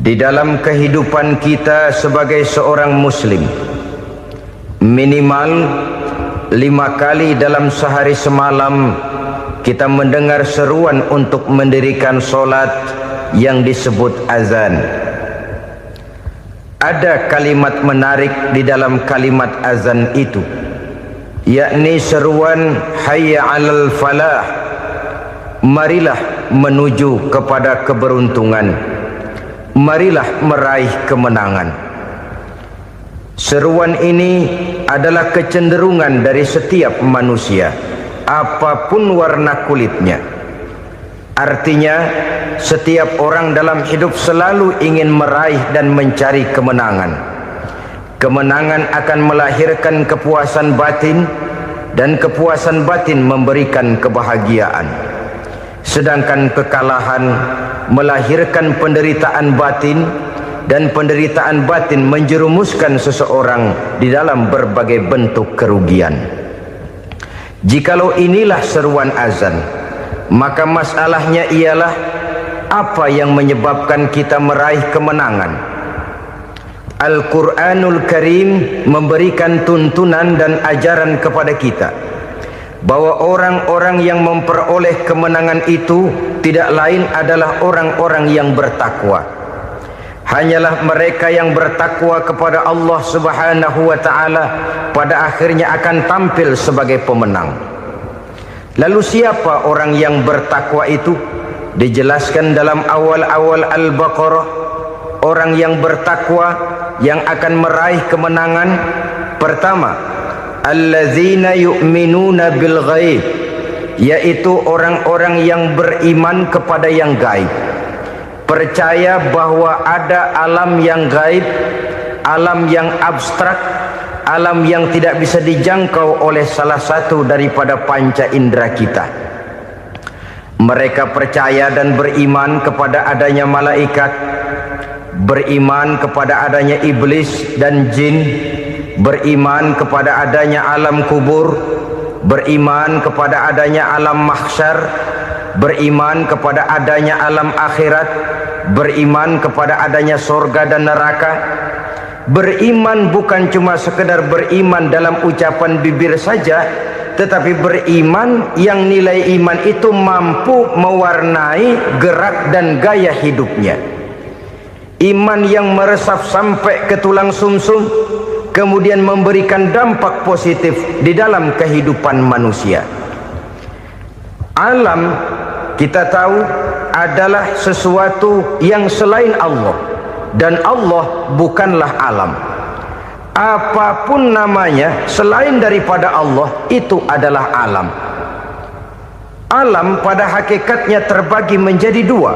Di dalam kehidupan kita sebagai seorang muslim, minimal 5 kali dalam sehari semalam kita mendengar seruan untuk mendirikan solat yang disebut azan. Ada kalimat menarik di dalam kalimat azan itu, yakni seruan hayya 'alal falah, marilah menuju kepada keberuntungan, marilah meraih kemenangan. Seruan ini adalah kecenderungan dari setiap manusia, apapun warna kulitnya. Artinya, setiap orang dalam hidup selalu ingin meraih dan mencari kemenangan. Kemenangan akan melahirkan kepuasan batin, dan kepuasan batin memberikan kebahagiaan. Sedangkan kekalahan melahirkan penderitaan batin, dan penderitaan batin menjerumuskan seseorang di dalam berbagai bentuk kerugian. Jikalau inilah seruan azan, maka masalahnya ialah apa yang menyebabkan kita meraih kemenangan. Al-Quranul Karim memberikan tuntunan dan ajaran kepada kita bahwa orang-orang yang memperoleh kemenangan itu tidak lain adalah orang-orang yang bertakwa. Hanyalah mereka yang bertakwa kepada Allah Subhanahu wa ta'ala pada akhirnya akan tampil sebagai pemenang. Lalu siapa orang yang bertakwa itu? Dijelaskan dalam awal-awal Al-Baqarah, orang yang bertakwa yang akan meraih kemenangan. Pertama, allazina yu'minuna bil ghaib, yaitu orang-orang yang beriman kepada yang gaib, percaya bahwa ada alam yang gaib, alam yang abstrak, alam yang tidak bisa dijangkau oleh salah satu daripada panca indera kita. Mereka percaya dan beriman kepada adanya malaikat, beriman kepada adanya iblis dan jin, beriman kepada adanya alam kubur, beriman kepada adanya alam mahsyar, beriman kepada adanya alam akhirat, beriman kepada adanya surga dan neraka. Beriman bukan cuma sekedar beriman dalam ucapan bibir saja, tetapi beriman yang nilai iman itu mampu mewarnai gerak dan gaya hidupnya. Iman yang meresap sampai ke tulang sumsum, kemudian memberikan dampak positif di dalam kehidupan manusia. Alam, kita tahu, adalah sesuatu yang selain Allah, dan Allah bukanlah alam. Apapun namanya selain daripada Allah, itu adalah alam. Alam pada hakikatnya terbagi menjadi dua.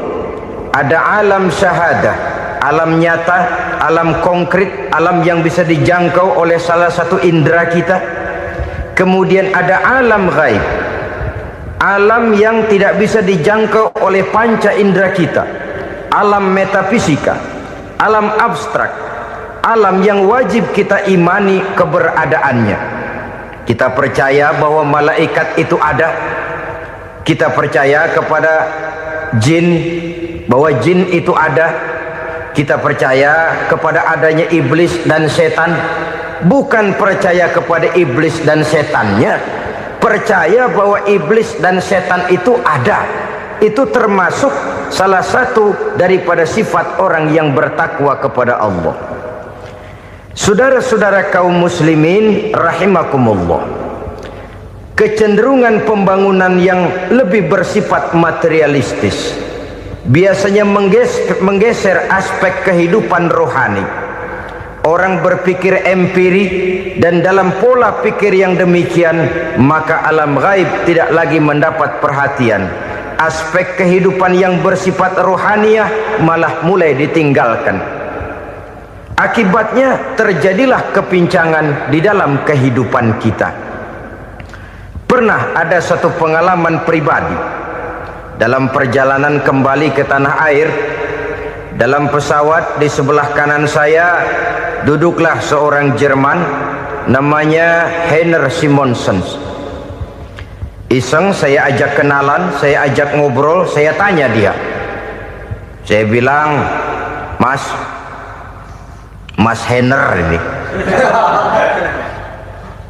Ada alam syahadah, alam nyata, alam konkret, alam yang bisa dijangkau oleh salah satu indera kita. Kemudian ada alam ghaib, alam yang tidak bisa dijangkau oleh panca indera kita, alam metafisika, alam abstrak, alam yang wajib kita imani keberadaannya. Kita percaya bahwa malaikat itu ada, kita percaya kepada jin, bahwa jin itu ada, kita percaya kepada adanya iblis dan setan. Bukan percaya kepada iblis dan setannya, percaya bahwa iblis dan setan itu ada. Itu termasuk salah satu daripada sifat orang yang bertakwa kepada Allah. Saudara-saudara kaum muslimin rahimakumullah, kecenderungan pembangunan yang lebih bersifat materialistis biasanya menggeser aspek kehidupan rohani. Orang berpikir empiri, dan dalam pola pikir yang demikian maka alam gaib tidak lagi mendapat perhatian. Aspek kehidupan yang bersifat rohaniah malah mulai ditinggalkan. Akibatnya terjadilah kepincangan di dalam kehidupan kita. Pernah ada satu pengalaman pribadi dalam perjalanan kembali ke tanah air. Dalam pesawat di sebelah kanan saya duduklah seorang Jerman namanya Heiner Simonsen. Iseng saya ajak kenalan, saya ajak ngobrol, saya tanya dia. Saya bilang, Mas Henner ini.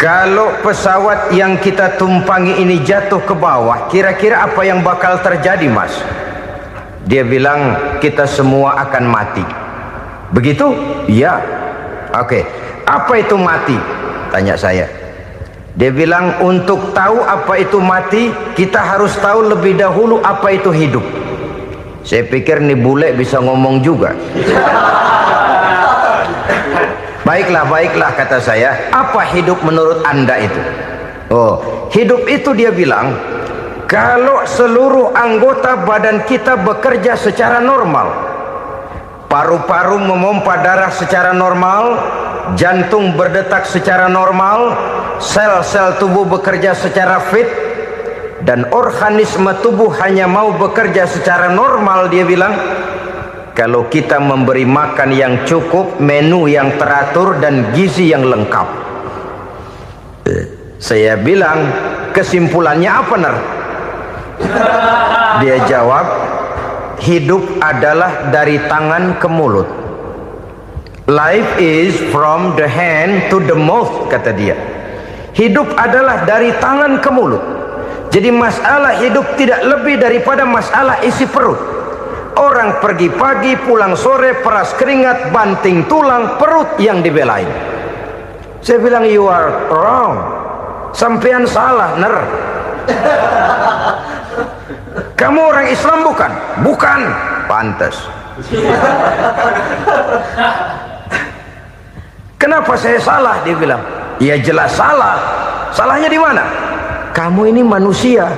Kalau pesawat yang kita tumpangi ini jatuh ke bawah, kira-kira apa yang bakal terjadi, Mas? Dia bilang, kita semua akan mati. Begitu? Iya. Oke. Apa itu mati? Tanya saya. Dia bilang, untuk tahu apa itu mati, kita harus tahu lebih dahulu apa itu hidup. Saya pikir nih bule bisa ngomong juga. Baiklah kata saya. Apa hidup menurut Anda itu? Oh, hidup itu dia bilang, kalau seluruh anggota badan kita bekerja secara normal, paru-paru memompa darah secara normal, jantung berdetak secara normal, sel-sel tubuh bekerja secara fit, dan organisme tubuh hanya mau bekerja secara normal, dia bilang, kalau kita memberi makan yang cukup, menu yang teratur, dan gizi yang lengkap. Saya bilang, kesimpulannya apa, Ner? Dia jawab, hidup adalah dari tangan ke mulut. Life is from the hand to the mouth, kata dia. Hidup adalah dari tangan ke mulut. Jadi masalah hidup tidak lebih daripada masalah isi perut. Orang pergi pagi, pulang sore, peras keringat, banting tulang, perut yang dibelain. Saya bilang, you are wrong. Sampean salah, Ner. Kamu orang Islam bukan? Bukan. Pantas. Kenapa saya salah? Dia bilang, ya jelas salah. Salahnya di mana? Kamu ini manusia.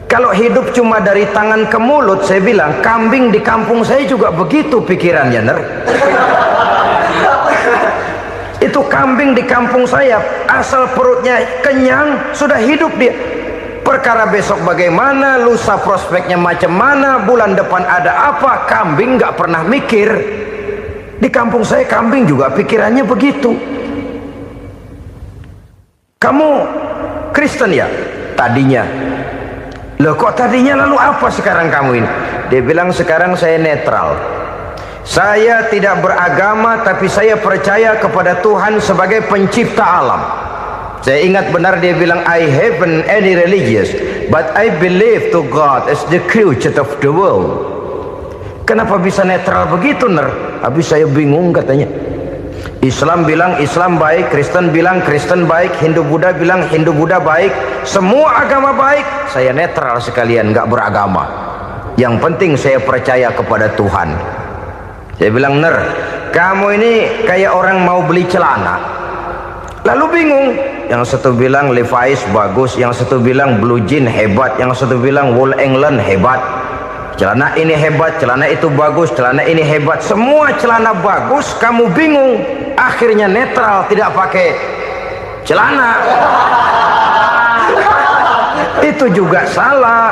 Kalau hidup cuma dari tangan ke mulut, saya bilang, kambing di kampung saya juga begitu pikirannya, Ner. Itu kambing di kampung saya, asal perutnya kenyang, sudah hidup dia. Perkara besok bagaimana, lusa prospeknya macam mana, bulan depan ada apa, kambing nggak pernah mikir. Di kampung saya kambing juga pikirannya begitu. Kamu Kristen ya? Tadinya. Loh kok tadinya, lalu apa sekarang kamu ini? Dia bilang, sekarang saya netral. Saya tidak beragama, tapi saya percaya kepada Tuhan sebagai pencipta alam. Saya ingat benar dia bilang, I haven't any religious, but I believe to God as the creator of the world. Kenapa bisa netral begitu, Ner? Habis saya bingung katanya. Islam bilang Islam baik, Kristen bilang Kristen baik, Hindu Buddha bilang Hindu Buddha baik, semua agama baik. Saya netral sekalian, nggak beragama. Yang penting saya percaya kepada Tuhan. Saya bilang, Ner, kamu ini kayak orang mau beli celana, lalu bingung. Yang satu bilang Levi's bagus, yang satu bilang Blue Jean hebat, yang satu bilang Wool England hebat. Celana ini hebat, celana itu bagus, celana ini hebat, semua celana bagus, kamu bingung. Akhirnya netral, tidak pakai celana. Itu juga salah.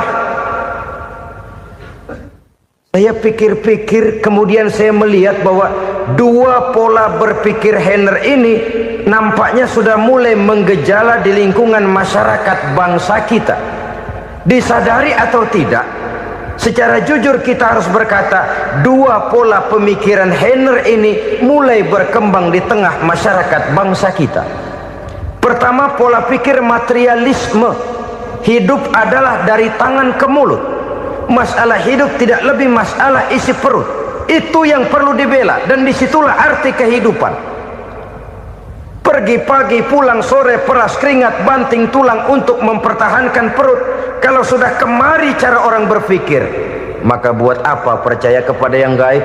Saya pikir-pikir, kemudian saya melihat bahwa dua pola berpikir Henner ini nampaknya sudah mulai menggejala di lingkungan masyarakat bangsa kita. Disadari atau tidak, secara jujur kita harus berkata, dua pola pemikiran Henner ini mulai berkembang di tengah masyarakat bangsa kita. Pertama, pola pikir materialisme. Hidup adalah dari tangan ke mulut. Masalah hidup tidak lebih masalah isi perut. Itu yang perlu dibela, dan disitulah arti kehidupan. Pergi pagi, pulang sore, peras keringat, banting tulang untuk mempertahankan perut. Kalau sudah kemari cara orang berpikir, maka buat apa percaya kepada yang gaib?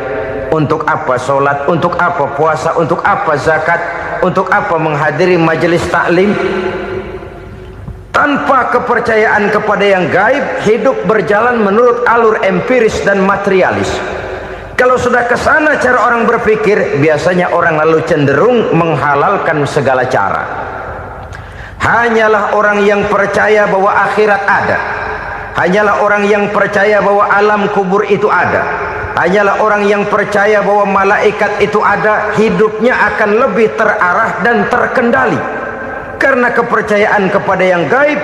Untuk apa sholat? Untuk apa puasa? Untuk apa zakat? Untuk apa menghadiri majelis taklim? Tanpa kepercayaan kepada yang gaib, hidup berjalan menurut alur empiris dan materialis. Kalau sudah ke sana cara orang berpikir, biasanya orang lalu cenderung menghalalkan segala cara. Hanyalah orang yang percaya bahwa akhirat ada, hanyalah orang yang percaya bahwa alam kubur itu ada, hanyalah orang yang percaya bahwa malaikat itu ada, hidupnya akan lebih terarah dan terkendali. Karena kepercayaan kepada yang gaib,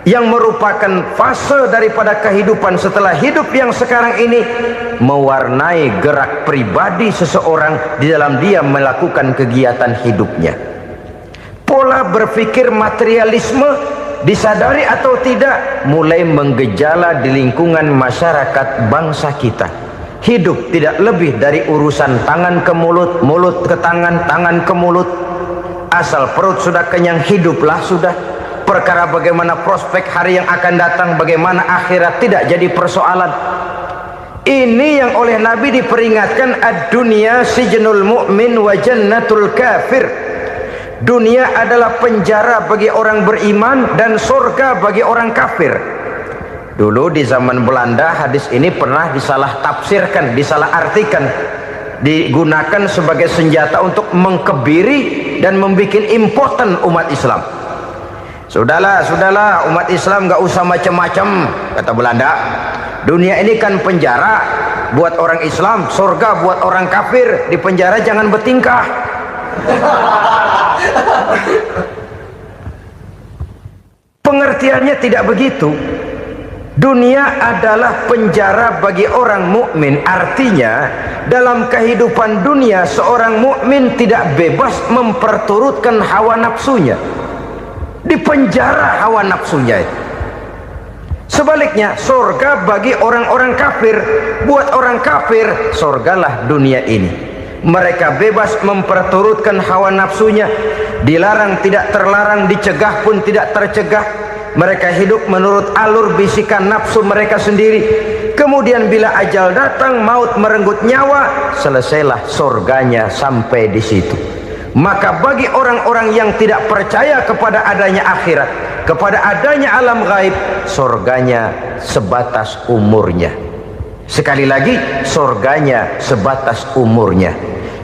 yang merupakan fase daripada kehidupan setelah hidup yang sekarang ini, mewarnai gerak pribadi seseorang di dalam dia melakukan kegiatan hidupnya. Pola berpikir materialisme, disadari atau tidak, mulai menggejala di lingkungan masyarakat bangsa kita. Hidup tidak lebih dari urusan tangan ke mulut, mulut ke tangan, tangan ke mulut. Asal perut sudah kenyang, hiduplah sudah. Perkara bagaimana prospek hari yang akan datang, bagaimana akhirat, tidak jadi persoalan. Ini yang oleh Nabi diperingatkan, ad-dunya sijnul mu'min wa jannatul kafir. Dunia adalah penjara bagi orang beriman dan surga bagi orang kafir. Dulu di zaman Belanda hadis ini pernah disalah tafsirkan, disalah artikan, digunakan sebagai senjata untuk mengkebiri dan membuat impoten umat Islam. Sudahlah umat Islam gak usah macam-macam, kata Belanda. Dunia ini kan penjara buat orang Islam, surga buat orang kafir. Di penjara jangan bertingkah. Pengertiannya tidak begitu. Dunia adalah penjara bagi orang mukmin. Artinya dalam kehidupan dunia seorang mukmin tidak bebas memperturutkan hawa nafsunya. Di penjara hawa nafsunya. Sebaliknya surga bagi orang-orang kafir. Buat orang kafir surgalah dunia ini. Mereka bebas memperturutkan hawa nafsunya, dilarang tidak terlarang, dicegah pun tidak tercegah. Mereka hidup menurut alur bisikan nafsu mereka sendiri. Kemudian bila ajal datang, maut merenggut nyawa, selesailah surganya sampai di situ. Maka bagi orang-orang yang tidak percaya kepada adanya akhirat, kepada adanya alam gaib, surganya sebatas umurnya. Sekali lagi, surganya sebatas umurnya.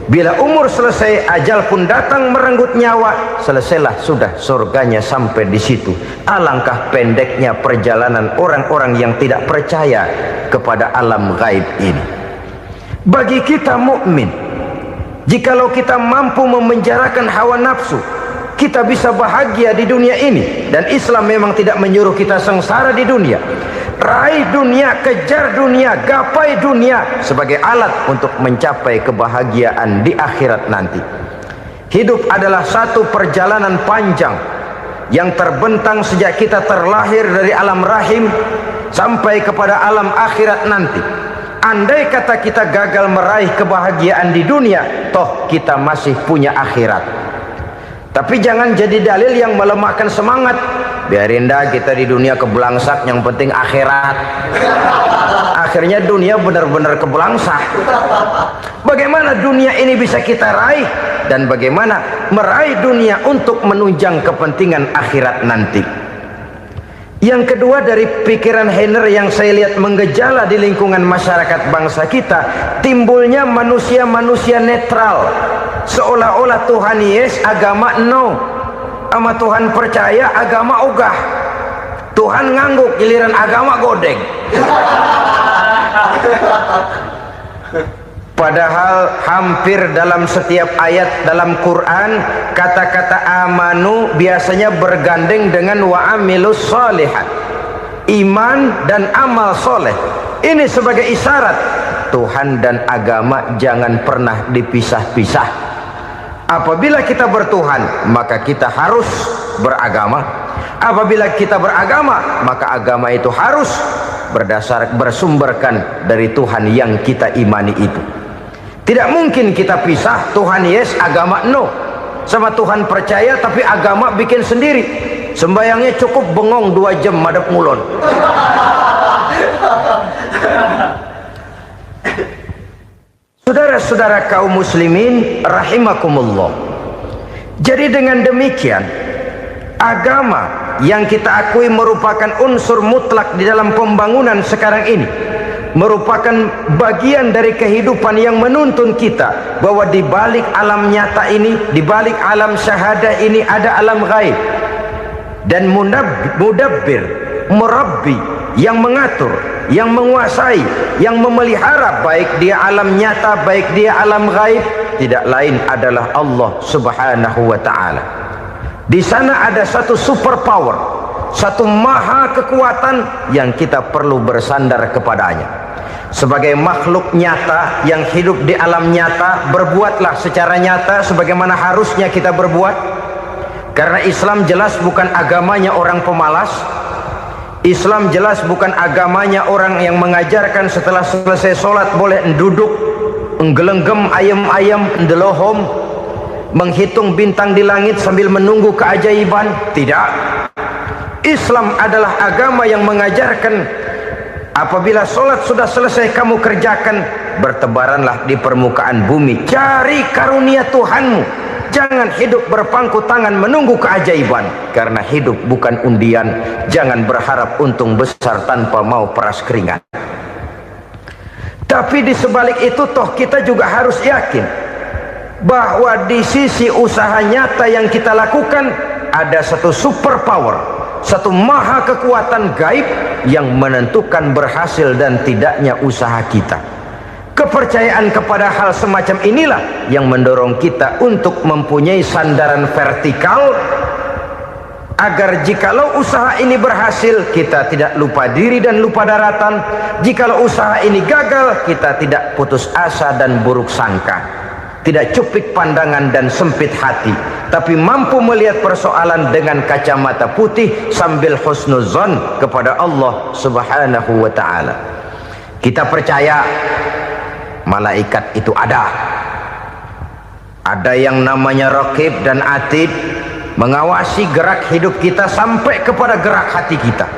Bila umur selesai, ajal pun datang merenggut nyawa, selesailah sudah surganya sampai di situ. Alangkah pendeknya perjalanan orang-orang yang tidak percaya kepada alam gaib ini. Bagi kita mukmin, jikalau kita mampu memenjarakan hawa nafsu, kita bisa bahagia di dunia ini. Dan Islam memang tidak menyuruh kita sengsara di dunia. Raih dunia, kejar dunia, gapai dunia sebagai alat untuk mencapai kebahagiaan di akhirat nanti. Hidup adalah satu perjalanan panjang yang terbentang sejak kita terlahir dari alam rahim sampai kepada alam akhirat nanti. Andai kata kita gagal meraih kebahagiaan di dunia, toh kita masih punya akhirat. Tapi jangan jadi dalil yang melemahkan semangat. Biarin dah kita di dunia kebelangsak, yang penting akhirat. Akhirnya dunia benar-benar kebelangsak. Bagaimana dunia ini bisa kita raih, dan bagaimana meraih dunia untuk menunjang kepentingan akhirat nanti. Yang kedua, dari pikiran Heiner yang saya lihat menggejala di lingkungan masyarakat bangsa kita, timbulnya manusia-manusia netral. Seolah-olah Tuhan yes, agama no. Sama Tuhan percaya, agama ogah. Tuhan ngangguk, giliran agama godeng. Padahal hampir dalam setiap ayat dalam Quran, kata-kata amanu biasanya bergandeng dengan wa amilus sholihat, iman dan amal soleh. Ini sebagai isyarat Tuhan dan agama jangan pernah dipisah-pisah. Apabila kita bertuhan, maka kita harus beragama. Apabila kita beragama, maka agama itu harus bersumberkan dari Tuhan yang kita imani itu. Tidak mungkin kita pisah, Tuhan yes, agama no. Sama Tuhan percaya tapi agama bikin sendiri. Sembayangnya cukup bengong 2 jam madep ngulon. Saudara-saudara kaum muslimin rahimakumullah. Jadi dengan demikian, agama yang kita akui merupakan unsur mutlak di dalam pembangunan sekarang ini, merupakan bagian dari kehidupan yang menuntun kita bahwa di balik alam nyata ini, di balik alam syahadah ini ada alam gaib. Dan mudabbir, murabbi, yang mengatur, yang menguasai, yang memelihara baik dia alam nyata, baik dia alam gaib, tidak lain adalah Allah Subhanahu wa ta'ala. Di sana ada satu super power, satu maha kekuatan yang kita perlu bersandar kepadanya. Sebagai makhluk nyata yang hidup di alam nyata, berbuatlah secara nyata sebagaimana harusnya kita berbuat. Karena Islam jelas bukan agamanya orang pemalas. Islam jelas bukan agamanya orang yang mengajarkan setelah selesai sholat boleh duduk, nggelenggem ayam-ayam, ndelohom, menghitung bintang di langit sambil menunggu keajaiban. Tidak. Islam adalah agama yang mengajarkan apabila sholat sudah selesai kamu kerjakan, bertebaranlah di permukaan bumi, cari karunia Tuhanmu. Jangan hidup berpangku tangan menunggu keajaiban, karena hidup bukan undian. Jangan berharap untung besar tanpa mau peras keringat. Tapi di sebalik itu toh kita juga harus yakin bahwa di sisi usaha nyata yang kita lakukan ada satu super power, satu maha kekuatan gaib yang menentukan berhasil dan tidaknya usaha kita. Kepercayaan kepada hal semacam inilah yang mendorong kita untuk mempunyai sandaran vertikal, agar jikalau usaha ini berhasil kita tidak lupa diri dan lupa daratan. Jikalau usaha ini gagal kita tidak putus asa dan buruk sangka, tidak cupik pandangan dan sempit hati, tapi mampu melihat persoalan dengan kacamata putih sambil husnuzon kepada Allah Subhanahu wa ta'ala. Kita percaya malaikat itu ada yang namanya raqib dan atid, mengawasi gerak hidup kita sampai kepada gerak hati kita.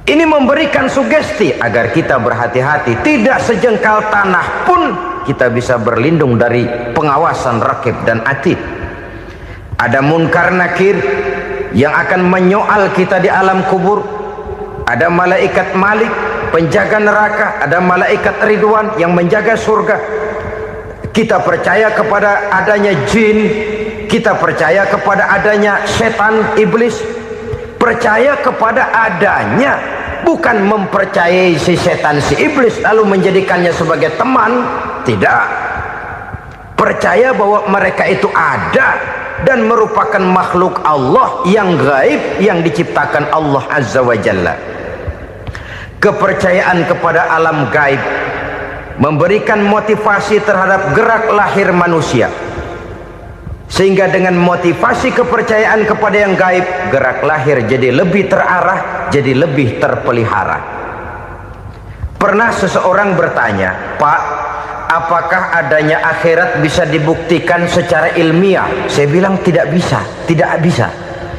Ini memberikan sugesti agar kita berhati-hati, tidak sejengkal tanah pun kita bisa berlindung dari pengawasan raqib dan atid. Ada munkar nakir yang akan menyoal kita di alam kubur. Ada malaikat Malik, penjaga neraka. Ada malaikat Ridwan yang menjaga surga. Kita percaya kepada adanya jin, kita percaya kepada adanya setan, iblis. Percaya kepada adanya, bukan mempercayai si setan, si iblis lalu menjadikannya sebagai teman. Tidak. Percaya bahwa mereka itu ada dan merupakan makhluk Allah yang gaib yang diciptakan Allah Azza wa Jalla. Kepercayaan kepada alam gaib memberikan motivasi terhadap gerak lahir manusia, sehingga dengan motivasi kepercayaan kepada yang gaib, gerak lahir jadi lebih terarah, jadi lebih terpelihara. Pernah seseorang bertanya, "Pak, apakah adanya akhirat bisa dibuktikan secara ilmiah?" Saya bilang tidak bisa, tidak bisa.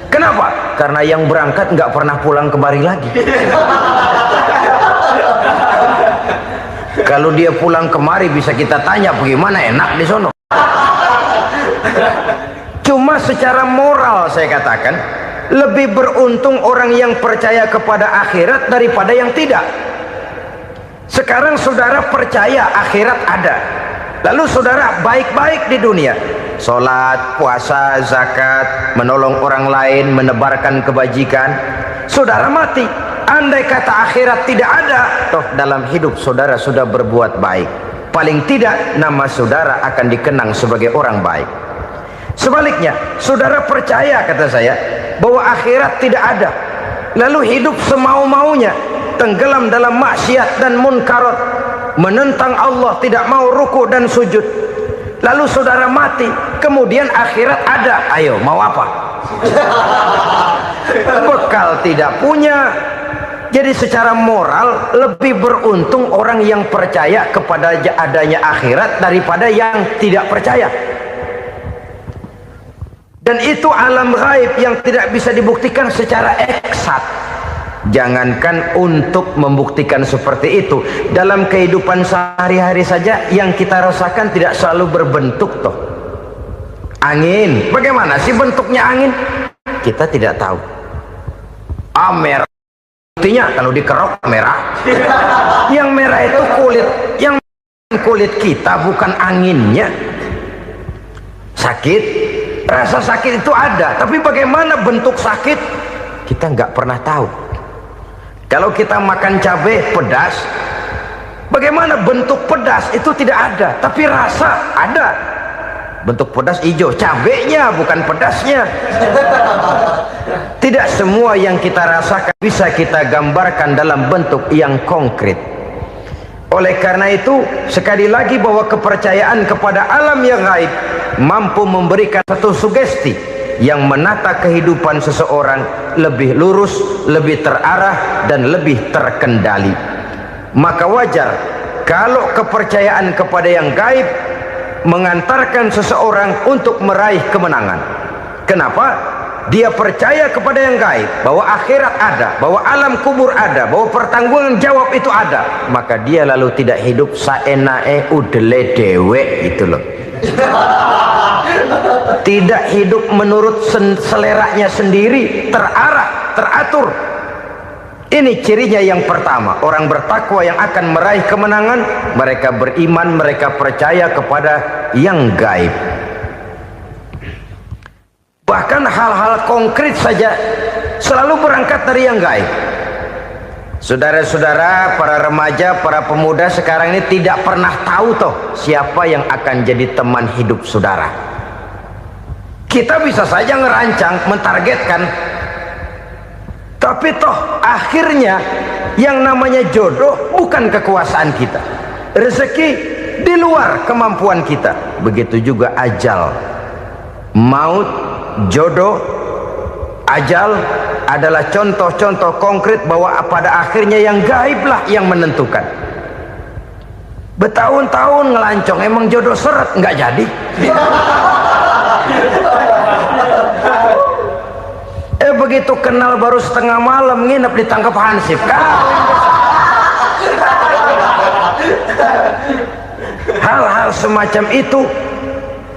Kenapa? Karena yang berangkat nggak pernah pulang kembali lagi. Kalau dia pulang kemari bisa kita tanya bagaimana enak di sono. Cuma secara moral saya katakan, lebih beruntung orang yang percaya kepada akhirat daripada yang tidak. Sekarang saudara percaya akhirat ada, lalu saudara baik-baik di dunia, sholat, puasa, zakat, menolong orang lain, menebarkan kebajikan. Saudara mati, andai kata akhirat tidak ada, toh dalam hidup saudara sudah berbuat baik, paling tidak nama saudara akan dikenang sebagai orang baik. Sebaliknya, saudara percaya, kata saya, bahwa akhirat tidak ada, lalu hidup semau-maunya, tenggelam dalam maksiat dan munkarat, menentang Allah, tidak mau ruku dan sujud, lalu saudara mati, kemudian akhirat ada, ayo mau apa? Bekal tidak punya. Jadi secara moral lebih beruntung orang yang percaya kepada adanya akhirat daripada yang tidak percaya. Dan itu alam gaib yang tidak bisa dibuktikan secara eksat. Jangankan untuk membuktikan seperti itu, dalam kehidupan sehari-hari saja yang kita rasakan tidak selalu berbentuk toh. Angin, bagaimana sih bentuknya angin? Kita tidak tahu. Merah, buktinya kalau dikerok merah. Yang merah itu kulit, yang kulit kita bukan anginnya. Sakit, rasa sakit itu ada, tapi bagaimana bentuk sakit kita nggak pernah tahu. Kalau kita makan cabai pedas, bagaimana bentuk pedas itu tidak ada, tapi rasa ada. Bentuk pedas hijau, cabenya bukan pedasnya. Tidak semua yang kita rasakan bisa kita gambarkan dalam bentuk yang konkret. Oleh karena itu, sekali lagi bahwa kepercayaan kepada alam yang gaib mampu memberikan satu sugesti yang menata kehidupan seseorang lebih lurus, lebih terarah, dan lebih terkendali. Maka wajar kalau kepercayaan kepada yang gaib mengantarkan seseorang untuk meraih kemenangan. Kenapa? Dia percaya kepada yang gaib, bahwa akhirat ada, bahwa alam kubur ada, bahwa pertanggungan jawab itu ada. Maka dia lalu tidak hidup saenae udele dewe, itu loh. Tidak hidup menurut seleranya sendiri, terarah, teratur. Ini cirinya yang pertama. Orang bertakwa yang akan meraih kemenangan, mereka beriman, mereka percaya kepada yang gaib. Bahkan hal-hal konkret saja selalu berangkat dari yang gaib. Saudara-saudara, para remaja, para pemuda sekarang ini tidak pernah tahu toh siapa yang akan jadi teman hidup saudara. Kita bisa saja ngerancang, mentargetkan, tapi toh akhirnya yang namanya jodoh bukan kekuasaan kita. Rezeki di luar kemampuan kita. Begitu juga ajal. Maut, jodoh, ajal adalah contoh-contoh konkret bahwa pada akhirnya yang gaiblah yang menentukan. Bertahun-tahun ngelancong, emang jodoh seret, nggak jadi. Begitu kenal baru setengah malam nginep ditangkap hansip. Hal-hal semacam itu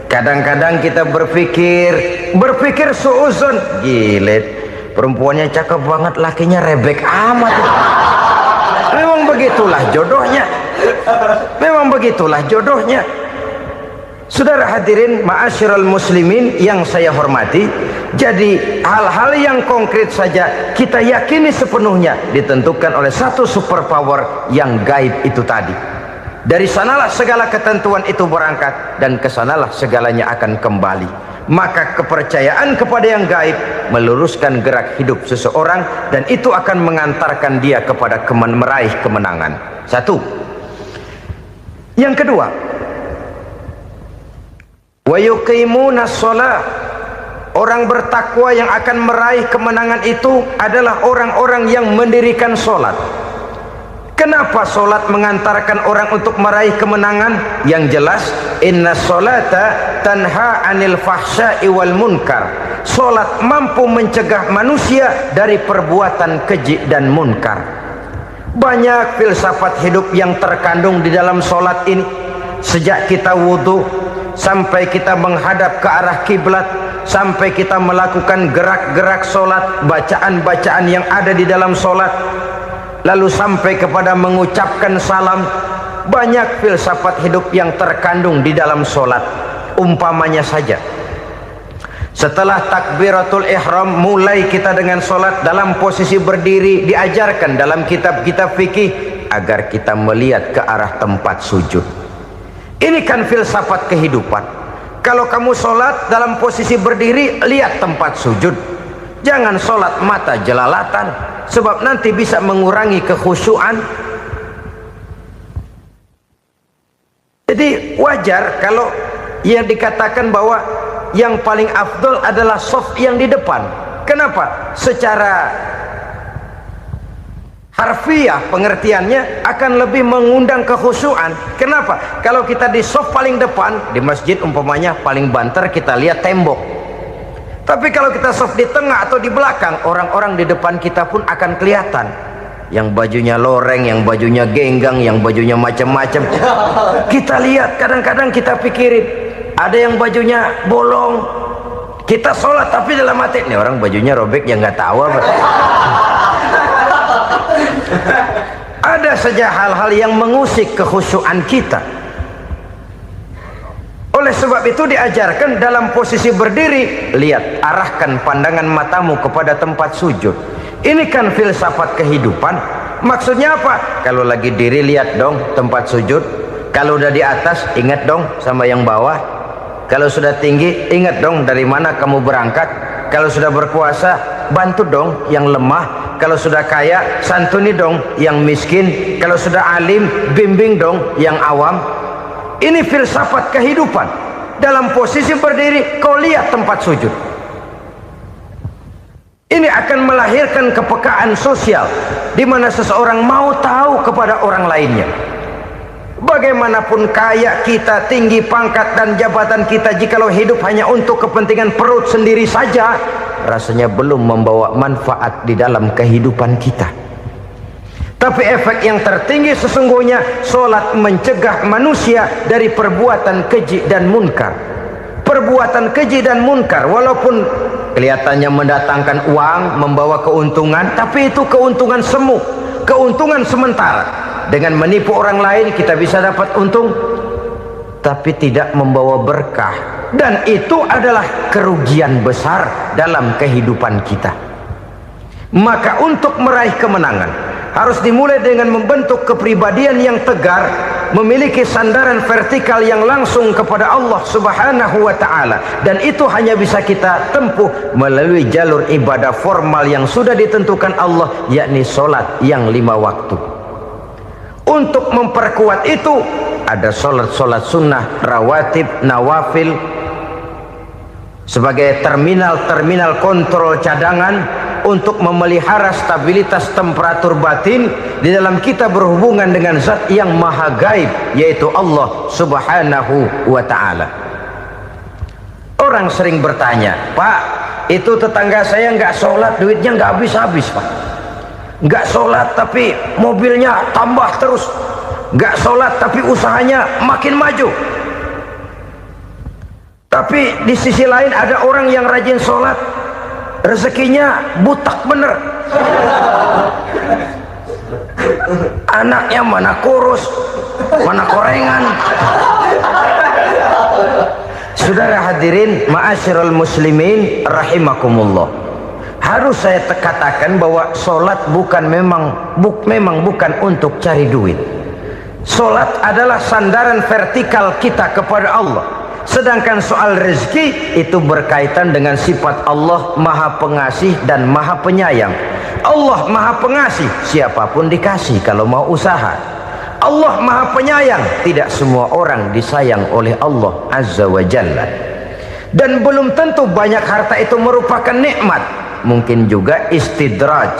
kadang-kadang kita berpikir suuzon, gilet, perempuannya cakep banget, lakinya rebek amat. Memang begitulah jodohnya. Memang begitulah jodohnya. Saudara hadirin ma'asyiral muslimin yang saya hormati, jadi hal-hal yang konkret saja kita yakini sepenuhnya ditentukan oleh satu superpower yang gaib itu tadi. Dari sanalah segala ketentuan itu berangkat dan kesanalah segalanya akan kembali. Maka kepercayaan kepada yang gaib meluruskan gerak hidup seseorang dan itu akan mengantarkan dia kepada meraih kemenangan. Satu. Yang kedua, wa yuqimuna shalah. Orang bertakwa yang akan meraih kemenangan itu adalah orang-orang yang mendirikan sholat. Kenapa sholat mengantarkan orang untuk meraih kemenangan? Yang jelas, inna sholata tanha anil fahsya'i wal munkar. Sholat mampu mencegah manusia dari perbuatan keji dan munkar. Banyak filsafat hidup yang terkandung di dalam sholat ini. Sejak kita wudhu sampai kita menghadap ke arah kiblat, sampai kita melakukan gerak-gerak sholat, bacaan-bacaan yang ada di dalam sholat, lalu sampai kepada mengucapkan salam. Banyak filsafat hidup yang terkandung di dalam sholat. Umpamanya saja, setelah takbiratul ihram mulai kita dengan sholat dalam posisi berdiri, diajarkan dalam kitab-kitab fikih agar kita melihat ke arah tempat sujud. Ini kan filsafat kehidupan. Kalau kamu sholat dalam posisi berdiri, lihat tempat sujud. Jangan sholat mata jelalatan, sebab nanti bisa mengurangi kekhusyuan. Jadi wajar kalau yang dikatakan bahwa yang paling afdol adalah shaf yang di depan. Kenapa? Secara harfiah pengertiannya akan lebih mengundang kekhusyuan. Kenapa? Kalau kita di shaf paling depan di masjid umpamanya paling banter kita lihat tembok. Tapi kalau kita shaf di tengah atau di belakang, orang-orang di depan kita pun akan kelihatan. Yang bajunya loreng, yang bajunya genggang, yang bajunya macam-macam. Kita lihat, kadang-kadang kita pikirin, ada yang bajunya bolong. Kita sholat tapi dalam hati, nih orang bajunya robek yang nggak tahu apa. Ada saja hal-hal yang mengusik kekhusyuan kita. Oleh sebab itu diajarkan dalam posisi berdiri, lihat, arahkan pandangan matamu kepada tempat sujud. Ini kan filsafat kehidupan. Maksudnya apa? Kalau lagi diri lihat dong tempat sujud. Kalau udah di atas ingat dong sama yang bawah. Kalau sudah tinggi, ingat dong dari mana kamu berangkat. Kalau sudah berkuasa, bantu dong yang lemah. Kalau sudah kaya, santuni dong yang miskin. Kalau sudah alim, bimbing dong yang awam. Ini filsafat kehidupan. Dalam posisi berdiri, kau lihat tempat sujud. Ini akan melahirkan kepekaan sosial, di mana seseorang mau tahu kepada orang lainnya. Bagaimanapun kaya kita, tinggi pangkat dan jabatan kita, jikalau hidup hanya untuk kepentingan perut sendiri saja, rasanya belum membawa manfaat di dalam kehidupan kita. Tapi efek yang tertinggi sesungguhnya, solat mencegah manusia dari perbuatan keji dan munkar. Perbuatan keji dan munkar, walaupun kelihatannya mendatangkan uang, membawa keuntungan, tapi itu keuntungan semu, keuntungan sementara. Dengan menipu orang lain kita bisa dapat untung, tapi tidak membawa berkah, dan itu adalah kerugian besar dalam kehidupan kita. Maka untuk meraih kemenangan harus dimulai dengan membentuk kepribadian yang tegar, memiliki sandaran vertikal yang langsung kepada Allah Subhanahu wa ta'ala, dan itu hanya bisa kita tempuh melalui jalur ibadah formal yang sudah ditentukan Allah, yakni solat yang 5 waktu. Untuk memperkuat itu ada solat-solat sunnah, rawatib, nawafil sebagai terminal kontrol cadangan untuk memelihara stabilitas temperatur batin di dalam kita berhubungan dengan zat yang maha gaib, yaitu Allah Subhanahu wa ta'ala. Orang sering bertanya, Pak, itu tetangga saya nggak sholat, duitnya nggak habis-habis, Pak. Nggak sholat tapi mobilnya tambah terus, nggak sholat tapi usahanya makin maju. Tapi di sisi lain ada orang yang rajin sholat, rezekinya butak bener, anaknya mana kurus, mana korengan. Saudara hadirin ma'asyiral muslimin rahimakumullah, harus saya katakan bahwa solat memang bukan untuk cari duit. Solat adalah sandaran vertikal kita kepada Allah. Sedangkan soal rezeki itu berkaitan dengan sifat Allah maha pengasih dan maha penyayang. Allah maha pengasih, siapapun dikasih kalau mau usaha. Allah maha penyayang, tidak semua orang disayang oleh Allah Azza wa Jalla. Dan belum tentu banyak harta itu merupakan nikmat. Mungkin juga istidraj.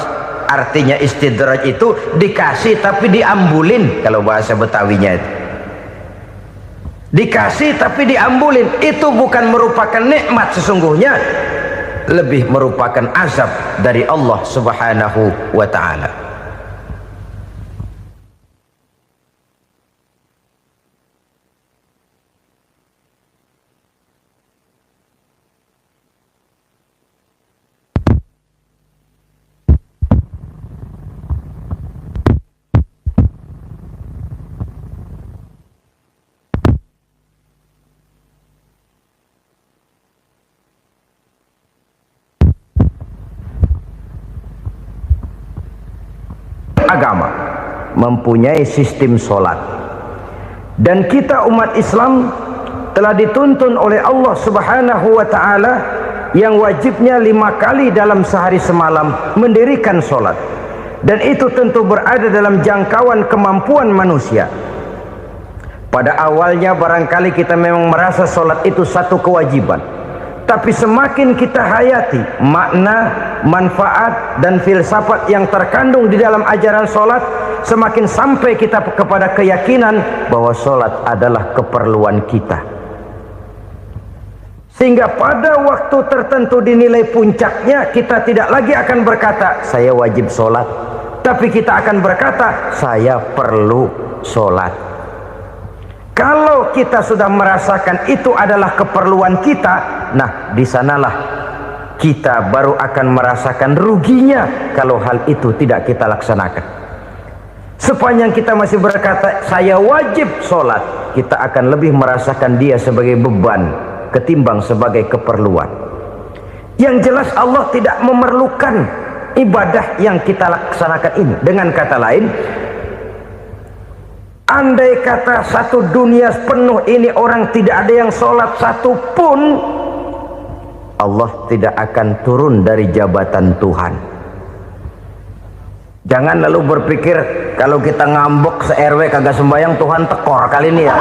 Artinya istidraj itu dikasih tapi diambulin, kalau bahasa Betawinya itu. Dikasih tapi diambulin, itu bukan merupakan nikmat sesungguhnya, lebih merupakan azab dari Allah Subhanahu wa ta'ala. Agama mempunyai sistem solat, dan kita umat Islam telah dituntun oleh Allah Subhanahu wa ta'ala yang wajibnya 5 kali dalam sehari semalam mendirikan solat, dan itu tentu berada dalam jangkauan kemampuan manusia. Pada awalnya barangkali kita memang merasa solat itu satu kewajiban, tapi semakin kita hayati makna, manfaat dan filsafat yang terkandung di dalam ajaran solat, semakin sampai kita kepada keyakinan bahwa solat adalah keperluan kita. Sehingga pada waktu tertentu dinilai puncaknya, kita tidak lagi akan berkata saya wajib solat, tapi kita akan berkata saya perlu solat. Kalau kita sudah merasakan itu adalah keperluan kita, nah di sanalah kita baru akan merasakan ruginya kalau hal itu tidak kita laksanakan. Sepanjang kita masih berkata saya wajib sholat, kita akan lebih merasakan dia sebagai beban ketimbang sebagai keperluan. Yang jelas Allah tidak memerlukan ibadah yang kita laksanakan ini. Dengan kata lain, Andai kata satu dunia penuh ini orang tidak ada yang sholat satu pun, Allah tidak akan turun dari jabatan Tuhan. Jangan lalu berpikir kalau kita ngambek se-RW kagak sembahyang Tuhan tekor kali ini ya.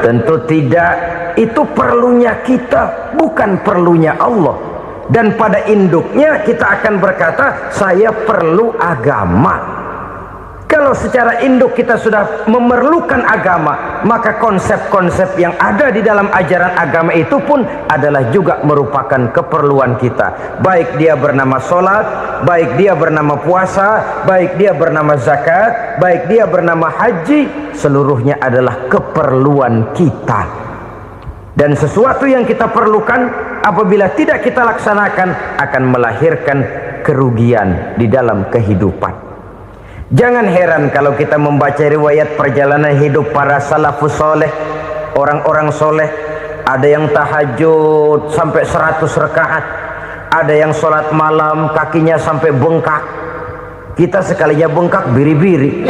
Tentu tidak. Itu perlunya kita, bukan perlunya Allah. Dan pada induknya kita akan berkata, saya perlu agama. Kalau secara induk kita sudah memerlukan agama, maka konsep-konsep yang ada di dalam ajaran agama itu pun adalah juga merupakan keperluan kita. Baik dia bernama sholat, baik dia bernama puasa, baik dia bernama zakat, baik dia bernama haji, seluruhnya adalah keperluan kita. Dan sesuatu yang kita perlukan apabila tidak kita laksanakan akan melahirkan kerugian di dalam kehidupan. Jangan heran kalau kita membaca riwayat perjalanan hidup para salafus soleh, orang-orang soleh. Ada yang tahajud sampai 100 rakaat, ada yang sholat malam kakinya sampai bengkak. Kita sekalinya bengkak biri-biri.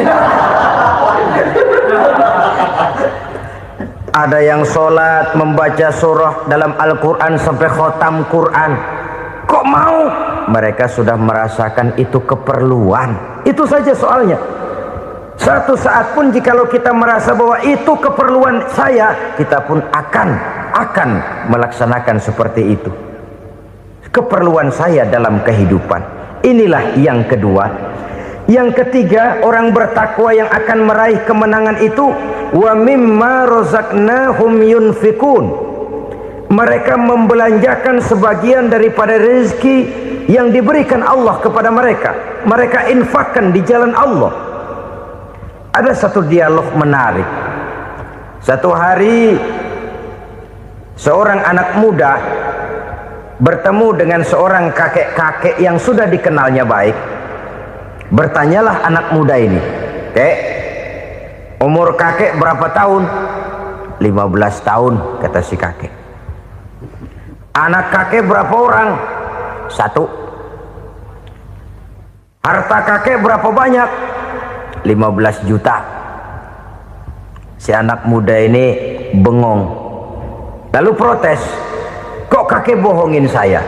Ada yang sholat membaca surah dalam Al-Quran sampai khotam Quran. Kok mau? Mereka sudah merasakan itu keperluan. Itu saja soalnya. Satu saat pun jikalau kita merasa bahwa itu keperluan saya, kita pun akan melaksanakan seperti itu. Keperluan saya dalam kehidupan. Inilah yang kedua. Yang ketiga, orang bertakwa yang akan meraih kemenangan itu, wa mimma razaqnahum yunfikun. Mereka membelanjakan sebagian daripada rezeki yang diberikan Allah kepada mereka. Mereka infakkan di jalan Allah. Ada satu dialog menarik. Satu hari seorang anak muda bertemu dengan seorang kakek-kakek yang sudah dikenalnya baik. Bertanyalah anak muda ini, "Kek, umur kakek berapa tahun?" 15 tahun, kata si kakek. Anak kakek berapa orang? 1. Harta kakek berapa banyak? 15 juta. Si anak muda ini bengong, lalu protes, "Kok kakek bohongin saya?"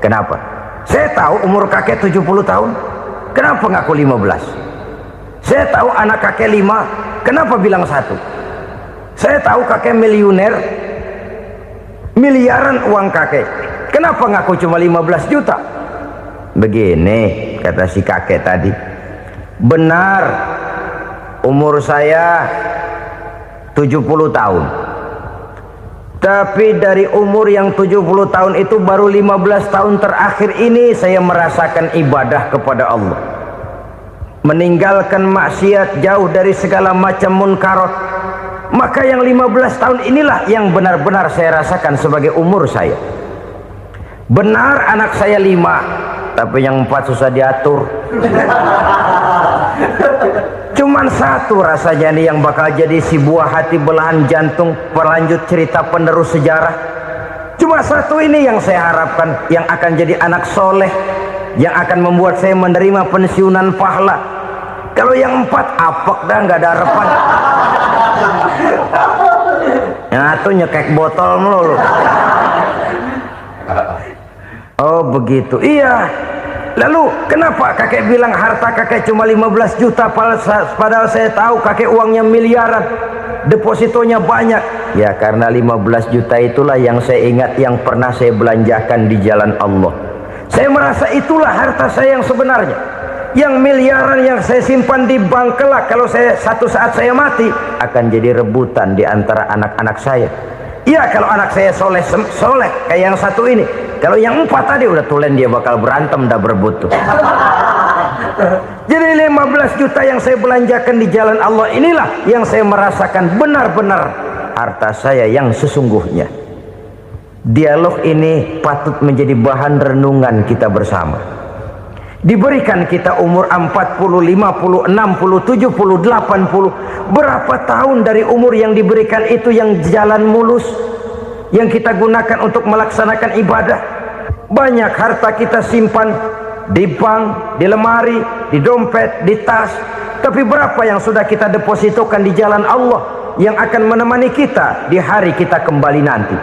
"Kenapa?" "Saya tahu umur kakek 70 tahun. Kenapa ngaku 15? Saya tahu anak kakek 5. Kenapa bilang 1? Saya tahu kakek miliuner, miliaran uang kakek. Kenapa ngaku cuma 15 juta? Begini, kata si kakek tadi. Benar, umur saya 70 tahun. Tapi dari umur yang 70 tahun itu baru 15 tahun terakhir ini saya merasakan ibadah kepada Allah. Meninggalkan maksiat, jauh dari segala macam munkarat. Maka yang 15 tahun inilah yang benar-benar saya rasakan sebagai umur saya. Benar anak saya 5, tapi yang 4 susah diatur. Cuman 1 rasanya nih yang bakal jadi si buah hati belahan jantung, pelanjut cerita penerus sejarah. Cuma 1 ini yang saya harapkan, yang akan jadi anak soleh, yang akan membuat saya menerima pensiunan pahala. Kalau yang 4 apek dah, nggak ada harapan. Yang 1 nyekek botol melulu. Oh begitu, iya. Lalu kenapa kakek bilang harta kakek cuma 15 juta padahal saya tahu kakek uangnya miliaran, depositonya banyak? Ya karena 15 juta itulah yang saya ingat yang pernah saya belanjakan di jalan Allah. Saya merasa itulah harta saya yang sebenarnya. Yang miliaran yang saya simpan di bank kelak, kalau satu saat saya mati, akan jadi rebutan di antara anak-anak saya. Iya kalau anak saya soleh kayak yang 1 ini. Kalau yang 4 tadi udah tulen dia bakal berantem dah berebut tuh. Jadi 15 juta yang saya belanjakan di jalan Allah inilah yang saya merasakan benar-benar harta saya yang sesungguhnya. Dialog ini patut menjadi bahan renungan kita bersama. Diberikan kita umur 40, 50, 60, 70, 80. Berapa tahun dari umur yang diberikan itu yang jalan mulus, yang kita gunakan untuk melaksanakan ibadah? Banyak harta kita simpan di bank, di lemari, di dompet, di tas. Tapi berapa yang sudah kita depositokan di jalan Allah yang akan menemani kita di hari kita kembali nanti?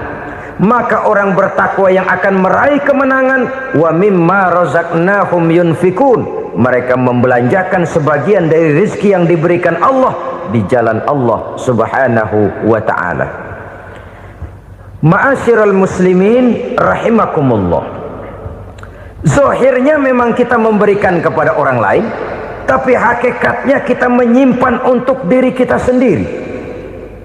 Maka orang bertakwa yang akan meraih kemenangan, wa mimma razaqnahum yunfikun, mereka membelanjakan sebagian dari rezeki yang diberikan Allah di jalan Allah subhanahu wa ta'ala. Ma'asyiral muslimin rahimakumullah, zahirnya memang kita memberikan kepada orang lain, tapi hakikatnya kita menyimpan untuk diri kita sendiri.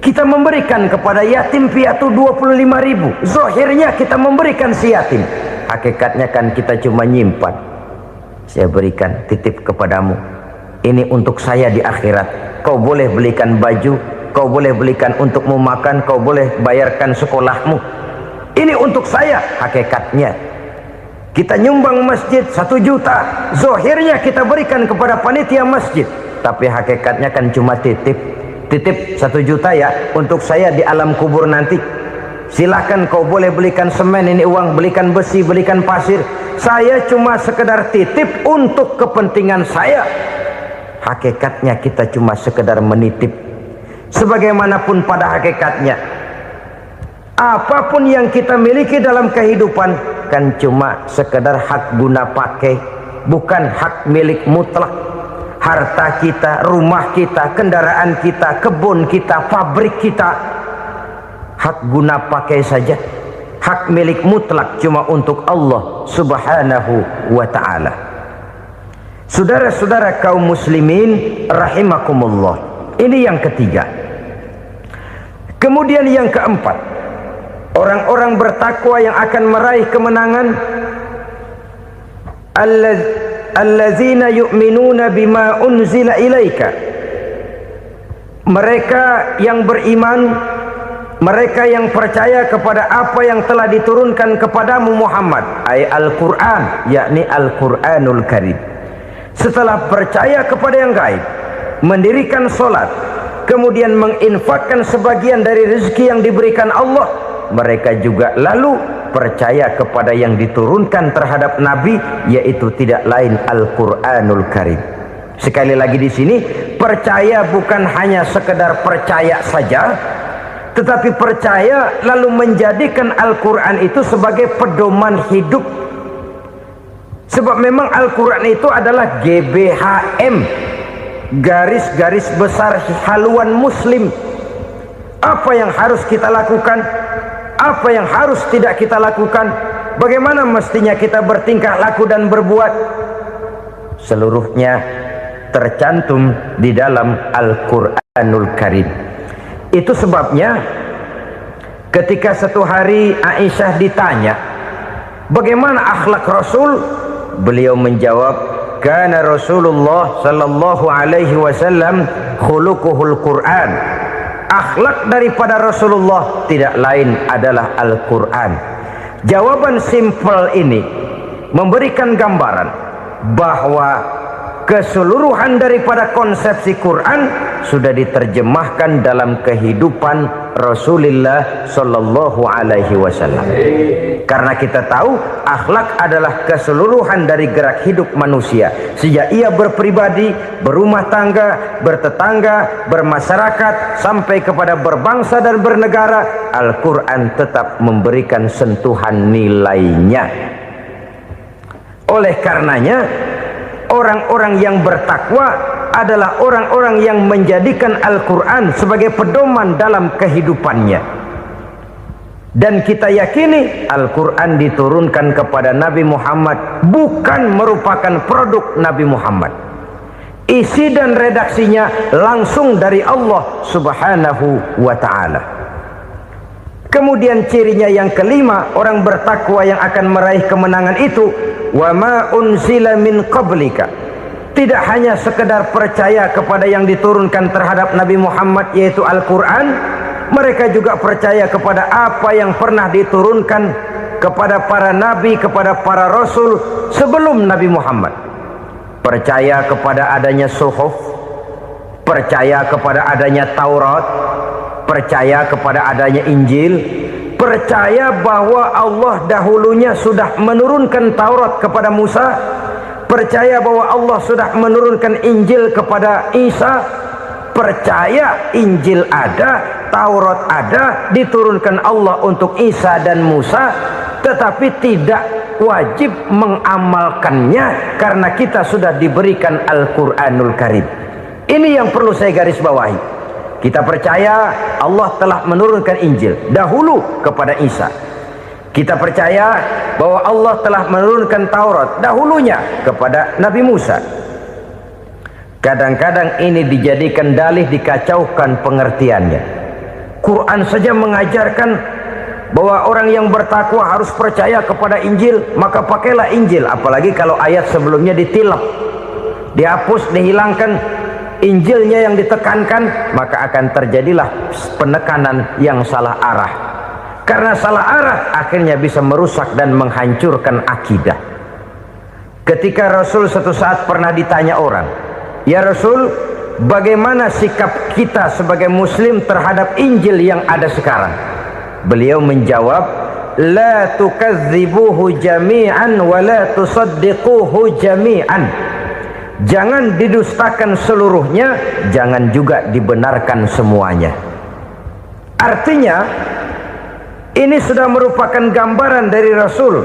Kita memberikan kepada yatim piatu 25.000, zahirnya kita memberikan si yatim, hakikatnya kan kita cuma nyimpan. Saya berikan, titip kepadamu, ini untuk saya di akhirat. Kau boleh belikan baju, kau boleh belikan untukmu makan, kau boleh bayarkan sekolahmu, ini untuk saya. Hakikatnya kita nyumbang masjid 1 juta, zahirnya kita berikan kepada panitia masjid, tapi hakikatnya kan cuma titip 1 juta ya, untuk saya di alam kubur nanti. Silahkan kau boleh belikan semen, ini uang, belikan besi, belikan pasir, saya cuma sekedar titip untuk kepentingan saya. Hakikatnya kita cuma sekedar menitip. Sebagaimanapun pada hakikatnya, apapun yang kita miliki dalam kehidupan kan cuma sekedar hak guna pakai, bukan hak milik mutlak. Harta kita, rumah kita, kendaraan kita, kebun kita, pabrik kita, hak guna pakai saja. Hak milik mutlak cuma untuk Allah subhanahu wa ta'ala. Saudara-saudara kaum muslimin rahimakumullah, ini yang ketiga. Kemudian yang keempat, orang-orang bertakwa yang akan meraih kemenangan, allazina yu'minuna bima unzila ilaika, mereka yang beriman, mereka yang percaya kepada apa yang telah diturunkan kepadamu Muhammad, ay Al-Quran, yakni Al-Quranul Karim. Setelah percaya kepada yang gaib, mendirikan solat, kemudian menginfakkan sebagian dari rezeki yang diberikan Allah, mereka juga lalu percaya kepada yang diturunkan terhadap Nabi, yaitu tidak lain Al-Quranul Karim. Sekali lagi di sini, percaya bukan hanya sekedar percaya saja, tetapi percaya lalu menjadikan Al-Quran itu sebagai pedoman hidup. Sebab memang Al-Quran itu adalah GBHM, garis-garis besar haluan muslim. Apa yang harus kita lakukan, apa yang harus tidak kita lakukan, bagaimana mestinya kita bertingkah laku dan berbuat, seluruhnya tercantum di dalam Al-Quranul Karim. Itu sebabnya ketika satu hari Aisyah ditanya bagaimana akhlak Rasul, beliau menjawab, kana Rasulullah sallallahu alaihi wasallam khuluquhul Quran. Akhlak daripada Rasulullah tidak lain adalah Al-Quran. Jawaban simpel ini memberikan gambaran bahwa keseluruhan daripada konsepsi Quran sudah diterjemahkan dalam kehidupan Rasulullah sallallahu alaihi wasallam. Karena kita tahu akhlak adalah keseluruhan dari gerak hidup manusia, sejak ia berpribadi, berumah tangga, bertetangga, bermasyarakat, sampai kepada berbangsa dan bernegara. Al-Quran tetap memberikan sentuhan nilainya. Oleh karenanya, orang-orang yang bertakwa adalah orang-orang yang menjadikan Al-Quran sebagai pedoman dalam kehidupannya. Dan kita yakini Al-Quran diturunkan kepada Nabi Muhammad bukan merupakan produk Nabi Muhammad. Isi dan redaksinya langsung dari Allah subhanahu wa ta'ala. Kemudian cirinya yang kelima, orang bertakwa yang akan meraih kemenangan itu, wa ma unzila min qablika, tidak hanya sekedar percaya kepada yang diturunkan terhadap Nabi Muhammad yaitu Al-Quran, mereka juga percaya kepada apa yang pernah diturunkan kepada para nabi, kepada para rasul sebelum Nabi Muhammad. Percaya kepada adanya suhuf, percaya kepada adanya Taurat, percaya kepada adanya Injil, percaya bahwa Allah dahulunya sudah menurunkan Taurat kepada Musa, percaya bahwa Allah sudah menurunkan Injil kepada Isa, percaya Injil ada, Taurat ada, diturunkan Allah untuk Isa dan Musa, tetapi tidak wajib mengamalkannya karena kita sudah diberikan Al-Quranul Karim. Ini yang perlu saya garis bawahi. Kita percaya Allah telah menurunkan Injil dahulu kepada Isa. Kita percaya bahwa Allah telah menurunkan Taurat dahulunya kepada Nabi Musa. Kadang-kadang ini dijadikan dalih, dikacaukan pengertiannya. Quran saja mengajarkan bahwa orang yang bertakwa harus percaya kepada Injil, maka pakailah Injil. Apalagi kalau ayat sebelumnya ditilap, dihapus, dihilangkan, Injilnya yang ditekankan, maka akan terjadilah penekanan yang salah arah. Karena salah arah akhirnya bisa merusak dan menghancurkan akidah. Ketika Rasul suatu saat pernah ditanya orang, "Ya Rasul, bagaimana sikap kita sebagai muslim terhadap Injil yang ada sekarang?" Beliau menjawab, "La tukadzibuhu jami'an wa la tusaddiquhu jami'an." Jangan didustakan seluruhnya, jangan juga dibenarkan semuanya. Artinya, ini sudah merupakan gambaran dari Rasul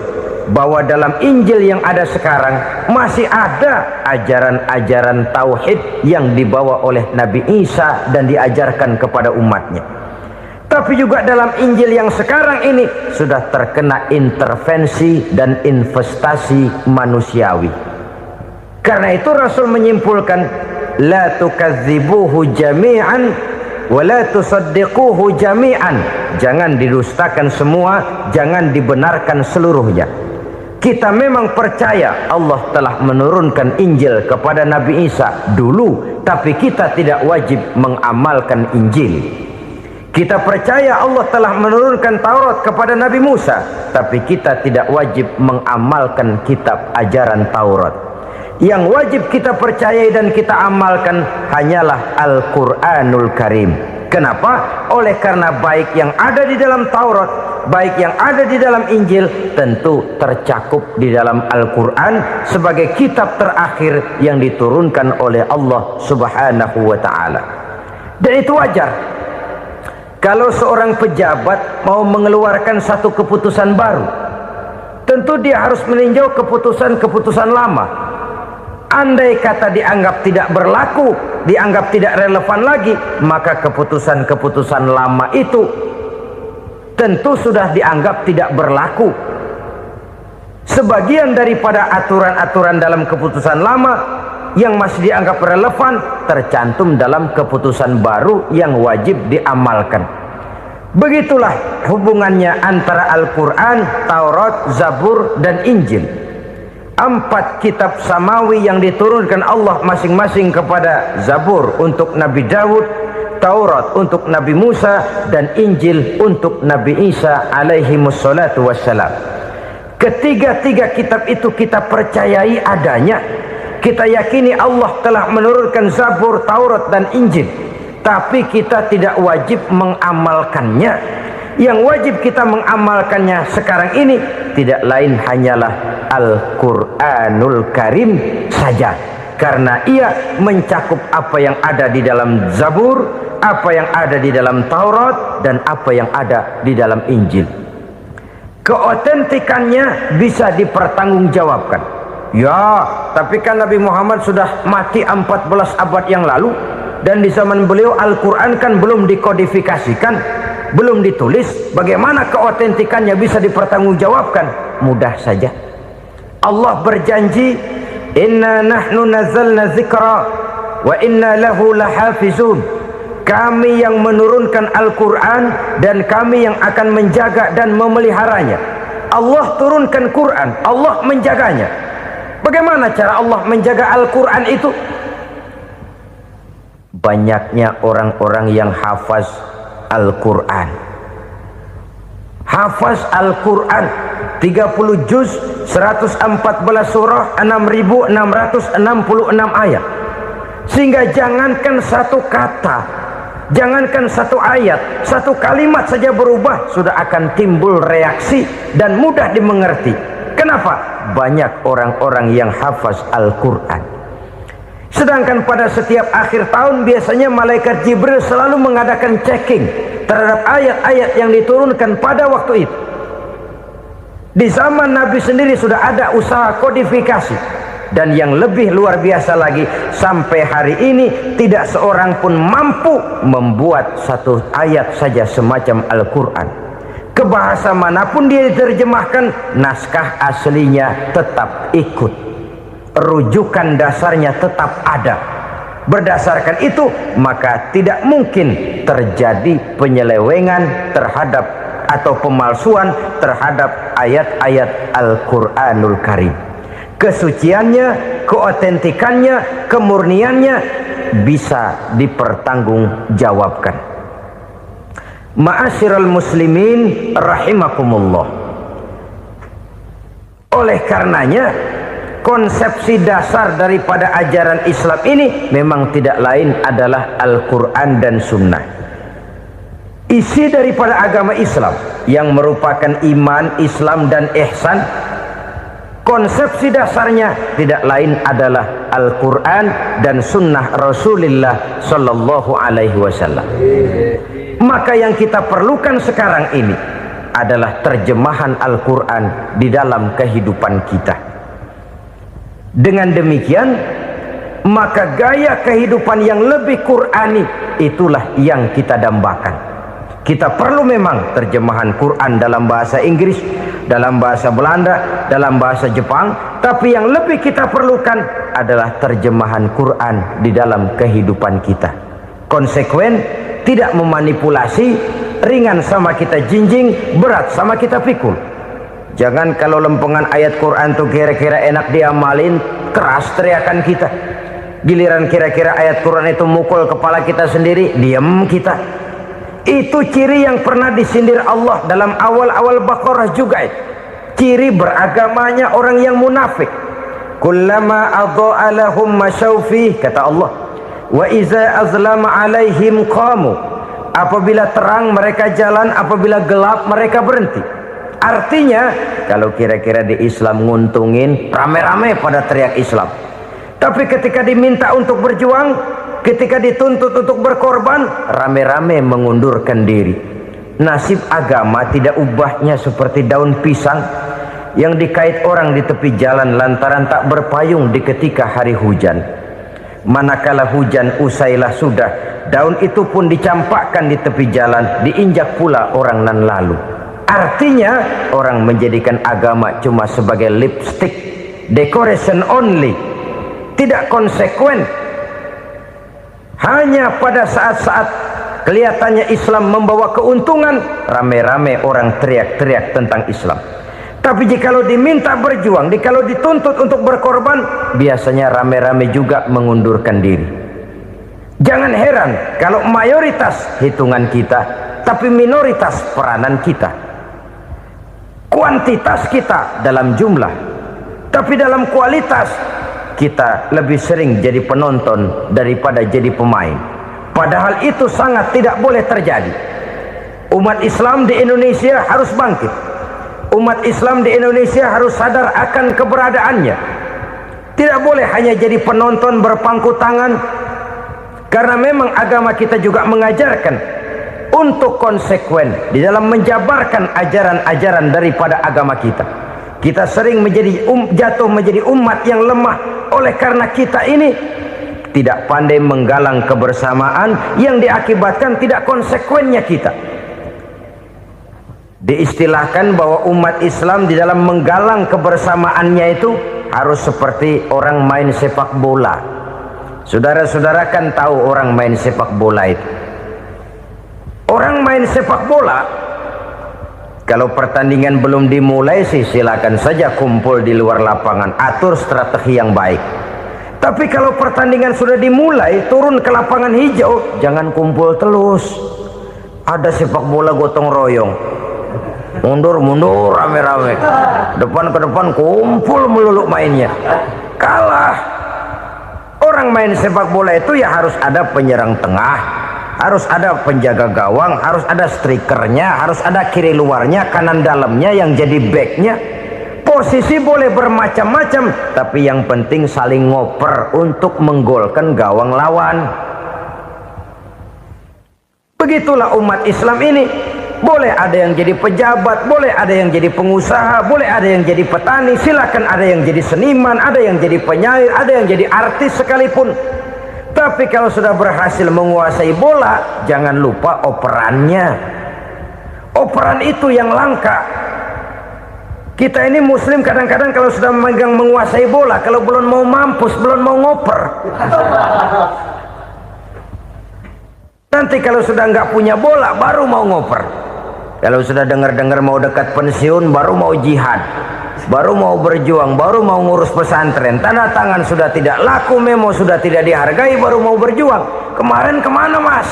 bahwa dalam Injil yang ada sekarang masih ada ajaran-ajaran tauhid yang dibawa oleh Nabi Isa dan diajarkan kepada umatnya. Tapi juga dalam Injil yang sekarang ini sudah terkena intervensi dan investasi manusiawi. Karena itu Rasul menyimpulkan, la tukadzibuhu jami'an wa la tusaddiquhu jami'an. Jangan didustakan semua, jangan dibenarkan seluruhnya. Kita memang percaya Allah telah menurunkan Injil kepada Nabi Isa dulu, tapi kita tidak wajib mengamalkan Injil. Kita percaya Allah telah menurunkan Taurat kepada Nabi Musa, tapi kita tidak wajib mengamalkan kitab ajaran Taurat. Yang wajib kita percayai dan kita amalkan hanyalah Al-Quranul Karim. Kenapa? Oleh karena baik yang ada di dalam Taurat, baik yang ada di dalam Injil, tentu tercakup di dalam Al-Quran sebagai kitab terakhir yang diturunkan oleh Allah Subhanahu wa Ta'ala. Dan itu wajar. Kalau seorang pejabat mau mengeluarkan satu keputusan baru, tentu dia harus meninjau keputusan-keputusan lama. Andai kata dianggap tidak berlaku, dianggap tidak relevan lagi, maka keputusan-keputusan lama itu tentu sudah dianggap tidak berlaku. Sebagian daripada aturan-aturan dalam keputusan lama yang masih dianggap relevan tercantum dalam keputusan baru yang wajib diamalkan. Begitulah hubungannya antara Al-Quran, Taurat, Zabur, dan Injil. 4 kitab samawi yang diturunkan Allah masing-masing kepada Zabur untuk Nabi Daud, Taurat untuk Nabi Musa, dan Injil untuk Nabi Isa alaihi wassalatu wassalam. Ketiga-tiga kitab itu kita percayai adanya. Kita yakini Allah telah menurunkan Zabur, Taurat, dan Injil, tapi kita tidak wajib mengamalkannya. Yang wajib kita mengamalkannya sekarang ini tidak lain hanyalah Al-Quranul Karim saja, karena ia mencakup apa yang ada di dalam Zabur, apa yang ada di dalam Taurat, dan apa yang ada di dalam Injil. Keotentikannya bisa dipertanggungjawabkan. Ya, tapi kan Nabi Muhammad sudah mati 14 abad yang lalu, dan di zaman beliau Al-Quran kan belum dikodifikasikan, belum ditulis. Bagaimana keotentikannya bisa dipertanggungjawabkan? Mudah saja. Allah berjanji, inna nahnu nazzalna dzikra wa inna lahu lahafizun. Kami yang menurunkan Al-Quran dan kami yang akan menjaga dan memeliharanya. Allah turunkan Quran, Allah menjaganya. Bagaimana cara Allah menjaga Al-Quran itu? Banyaknya orang-orang yang hafaz Al-Quran. Hafaz Al-Quran 30 juz, 114 surah, 6.666 ayat. Sehingga jangankan satu kata, jangankan satu ayat, satu kalimat saja berubah sudah akan timbul reaksi dan mudah dimengerti. Kenapa? banyak orang-orang yang hafaz Al-Quran. Sedangkan pada setiap akhir tahun biasanya malaikat Jibril selalu mengadakan checking terhadap ayat-ayat yang diturunkan pada waktu itu. Di zaman Nabi sendiri sudah ada usaha kodifikasi. Dan yang lebih luar biasa lagi, sampai hari ini tidak seorang pun mampu membuat satu ayat saja semacam Al-Quran. Ke bahasa manapun dia diterjemahkan, naskah aslinya tetap ikut, rujukan dasarnya tetap ada. Berdasarkan itu, maka tidak mungkin terjadi penyelewengan terhadap atau pemalsuan terhadap ayat-ayat Al-Quranul Karim. Kesuciannya, keotentikannya, kemurniannya bisa dipertanggungjawabkan. Ma'asyiral muslimin rahimakumullah. Oleh karenanya, konsepsi dasar daripada ajaran Islam ini memang tidak lain adalah Al-Quran dan Sunnah. Isi daripada agama Islam yang merupakan iman, Islam dan ihsan, konsepsi dasarnya tidak lain adalah Al-Quran dan Sunnah Rasulullah Sallallahu Alaihi Wasallam. Maka yang kita perlukan sekarang ini adalah terjemahan Al-Quran di dalam kehidupan kita. Dengan demikian, maka gaya kehidupan yang lebih Qurani itulah yang kita dambakan. Kita perlu memang terjemahan Quran dalam bahasa Inggris, dalam bahasa Belanda, dalam bahasa Jepang, tapi yang lebih kita perlukan adalah terjemahan Quran di dalam kehidupan kita. Konsekuen, tidak memanipulasi, ringan sama kita jinjing, berat sama kita pikul. Jangan kalau lempengan ayat Quran tuh kira-kira enak diamalin, keras teriakan kita. Giliran kira-kira ayat Quran itu mukul kepala kita sendiri, diam kita. Itu ciri yang pernah disindir Allah dalam awal-awal Baqarah juga. Ciri beragamanya orang yang munafik. Kullama adha'a lahum masyawfih, kata Allah. Wa iza azlama alaihim qamu. Apabila terang mereka jalan, apabila gelap mereka berhenti. Artinya, kalau kira-kira di Islam nguntungin, rame-rame pada teriak Islam. Tapi ketika diminta untuk berjuang, ketika dituntut untuk berkorban, rame-rame mengundurkan diri. Nasib agama tidak ubahnya seperti daun pisang yang dikait orang di tepi jalan lantaran tak berpayung di ketika hari hujan. Manakala hujan usailah sudah, daun itu pun dicampakkan di tepi jalan, diinjak pula orang nan lalu. Artinya, orang menjadikan agama cuma sebagai lipstick, decoration only, tidak konsekuen. Hanya pada saat-saat kelihatannya Islam membawa keuntungan, rame-rame orang teriak-teriak tentang Islam. Tapi jikalau diminta berjuang, jikalau dituntut untuk berkorban, biasanya rame-rame juga mengundurkan diri. Jangan heran kalau mayoritas hitungan kita, tapi minoritas peranan kita. Kuantitas kita dalam jumlah, tapi dalam kualitas kita lebih sering jadi penonton daripada jadi pemain. Padahal itu sangat tidak boleh terjadi. Umat Islam di Indonesia harus bangkit. Umat Islam di Indonesia harus sadar akan keberadaannya. Tidak boleh hanya jadi penonton berpangku tangan, karena memang agama kita juga mengajarkan untuk konsekuen di dalam menjabarkan ajaran-ajaran daripada agama kita. Kita sering jatuh menjadi umat yang lemah oleh karena kita ini tidak pandai menggalang kebersamaan yang diakibatkan tidak konsekuennya kita. Diistilahkan bahwa umat Islam di dalam menggalang kebersamaannya itu harus seperti orang main sepak bola. Saudara-saudara kan tahu orang main sepak bola itu. Orang main sepak bola, kalau pertandingan belum dimulai sih silakan saja kumpul di luar lapangan, atur strategi yang baik. Tapi kalau pertandingan sudah dimulai, turun ke lapangan hijau, jangan kumpul terus. Ada sepak bola gotong royong, mundur-mundur rame-rame, depan ke depan kumpul melulu mainnya. Kalah. Orang main sepak bola itu ya harus ada penyerang tengah, harus ada penjaga gawang, harus ada strikernya, harus ada kiri luarnya, kanan dalamnya yang jadi backnya. Posisi boleh bermacam-macam, tapi yang penting saling ngoper untuk menggolkan gawang lawan. Begitulah umat Islam ini. Boleh ada yang jadi pejabat, boleh ada yang jadi pengusaha, boleh ada yang jadi petani, silakan ada yang jadi seniman, ada yang jadi penyair, ada yang jadi artis sekalipun. Tapi kalau sudah berhasil menguasai bola, jangan lupa operannya. Operan itu yang langka. Kita ini muslim kadang-kadang kalau sudah memegang menguasai bola, kalau belum mau mampus, belum mau ngoper. Nanti kalau sudah nggak punya bola, baru mau ngoper. Kalau sudah dengar-dengar mau dekat pensiun, baru mau jihad, baru mau berjuang, baru mau ngurus pesantren. Tanda tangan sudah tidak laku, memo sudah tidak dihargai, baru mau berjuang. Kemarin kemana, Mas?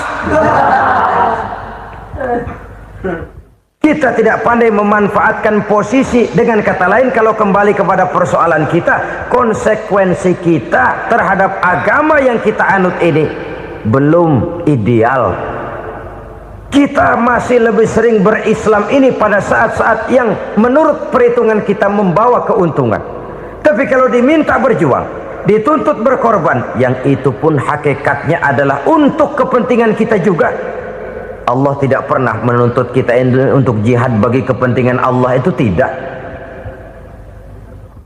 Kita tidak pandai memanfaatkan posisi. Dengan kata lain, kalau kembali kepada persoalan kita, konsekuensi kita terhadap agama yang kita anut ini belum ideal. Kita masih lebih sering berislam ini pada saat-saat yang menurut perhitungan kita membawa keuntungan. Tapi kalau diminta berjuang, dituntut berkorban, yang itu pun hakikatnya adalah untuk kepentingan kita juga. Allah tidak pernah menuntut kita untuk jihad bagi kepentingan Allah, itu tidak.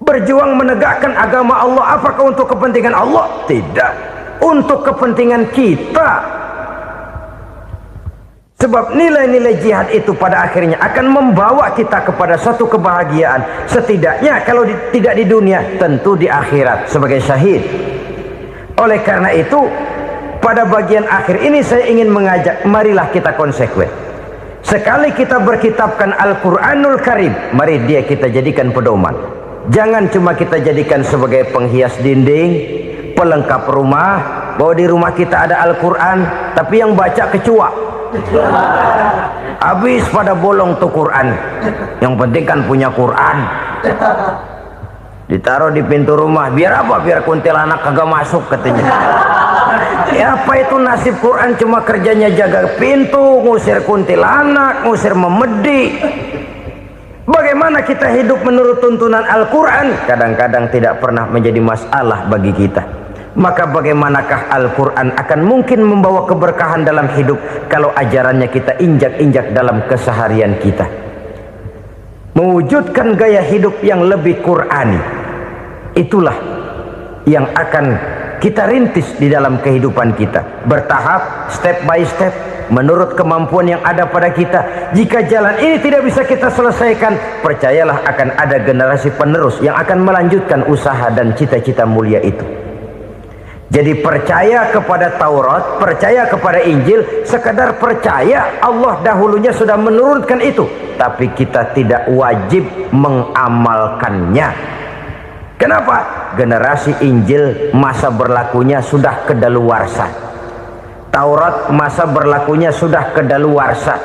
Berjuang menegakkan agama Allah, apakah untuk kepentingan Allah? Tidak. Untuk kepentingan kita. Sebab nilai-nilai jihad itu pada akhirnya akan membawa kita kepada suatu kebahagiaan. Setidaknya kalau tidak di dunia, tentu di akhirat sebagai syahid. Oleh karena itu, pada bagian akhir ini saya ingin mengajak, marilah kita konsekuen. Sekali kita berkitabkan Al-Quranul Karim, mari dia kita jadikan pedoman. Jangan cuma kita jadikan sebagai penghias dinding, pelengkap rumah, bahwa di rumah kita ada Al-Quran, tapi yang baca kecoa. Habis pada bolong tuh Quran. Yang penting kan punya Quran. Ditaruh di pintu rumah. Biar apa? Biar kuntilanak kagak masuk katanya. Ya apa itu nasib Quran, cuma kerjanya jaga pintu, ngusir kuntilanak, ngusir memedi. Bagaimana kita hidup menurut tuntunan Al-Quran? Kadang-kadang tidak pernah menjadi masalah bagi kita. Maka bagaimanakah Al-Quran akan mungkin membawa keberkahan dalam hidup kalau ajarannya kita injak-injak dalam keseharian kita? Mewujudkan gaya hidup yang lebih Qurani, itulah yang akan kita rintis di dalam kehidupan kita, bertahap, step by step, menurut kemampuan yang ada pada kita. Jika jalan ini tidak bisa kita selesaikan, percayalah akan ada generasi penerus yang akan melanjutkan usaha dan cita-cita mulia itu. Jadi percaya kepada Taurat, percaya kepada Injil, sekadar percaya Allah dahulunya sudah menurunkan itu, tapi kita tidak wajib mengamalkannya. Kenapa? Generasi Injil masa berlakunya sudah kedaluarsa. Taurat masa berlakunya sudah kedaluarsa.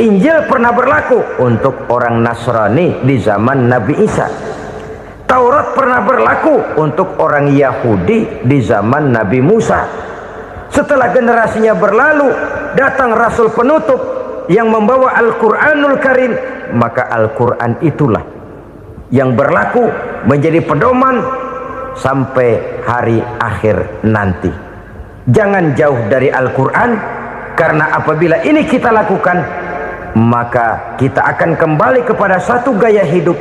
Injil pernah berlaku untuk orang Nasrani di zaman Nabi Isa. Taurat pernah berlaku untuk orang Yahudi di zaman Nabi Musa. Setelah generasinya berlalu, datang Rasul penutup yang membawa Al-Quranul Karim. Maka Al-Quran itulah yang berlaku menjadi pedoman sampai hari akhir nanti. Jangan jauh dari Al-Quran, karena apabila ini kita lakukan, maka kita akan kembali kepada satu gaya hidup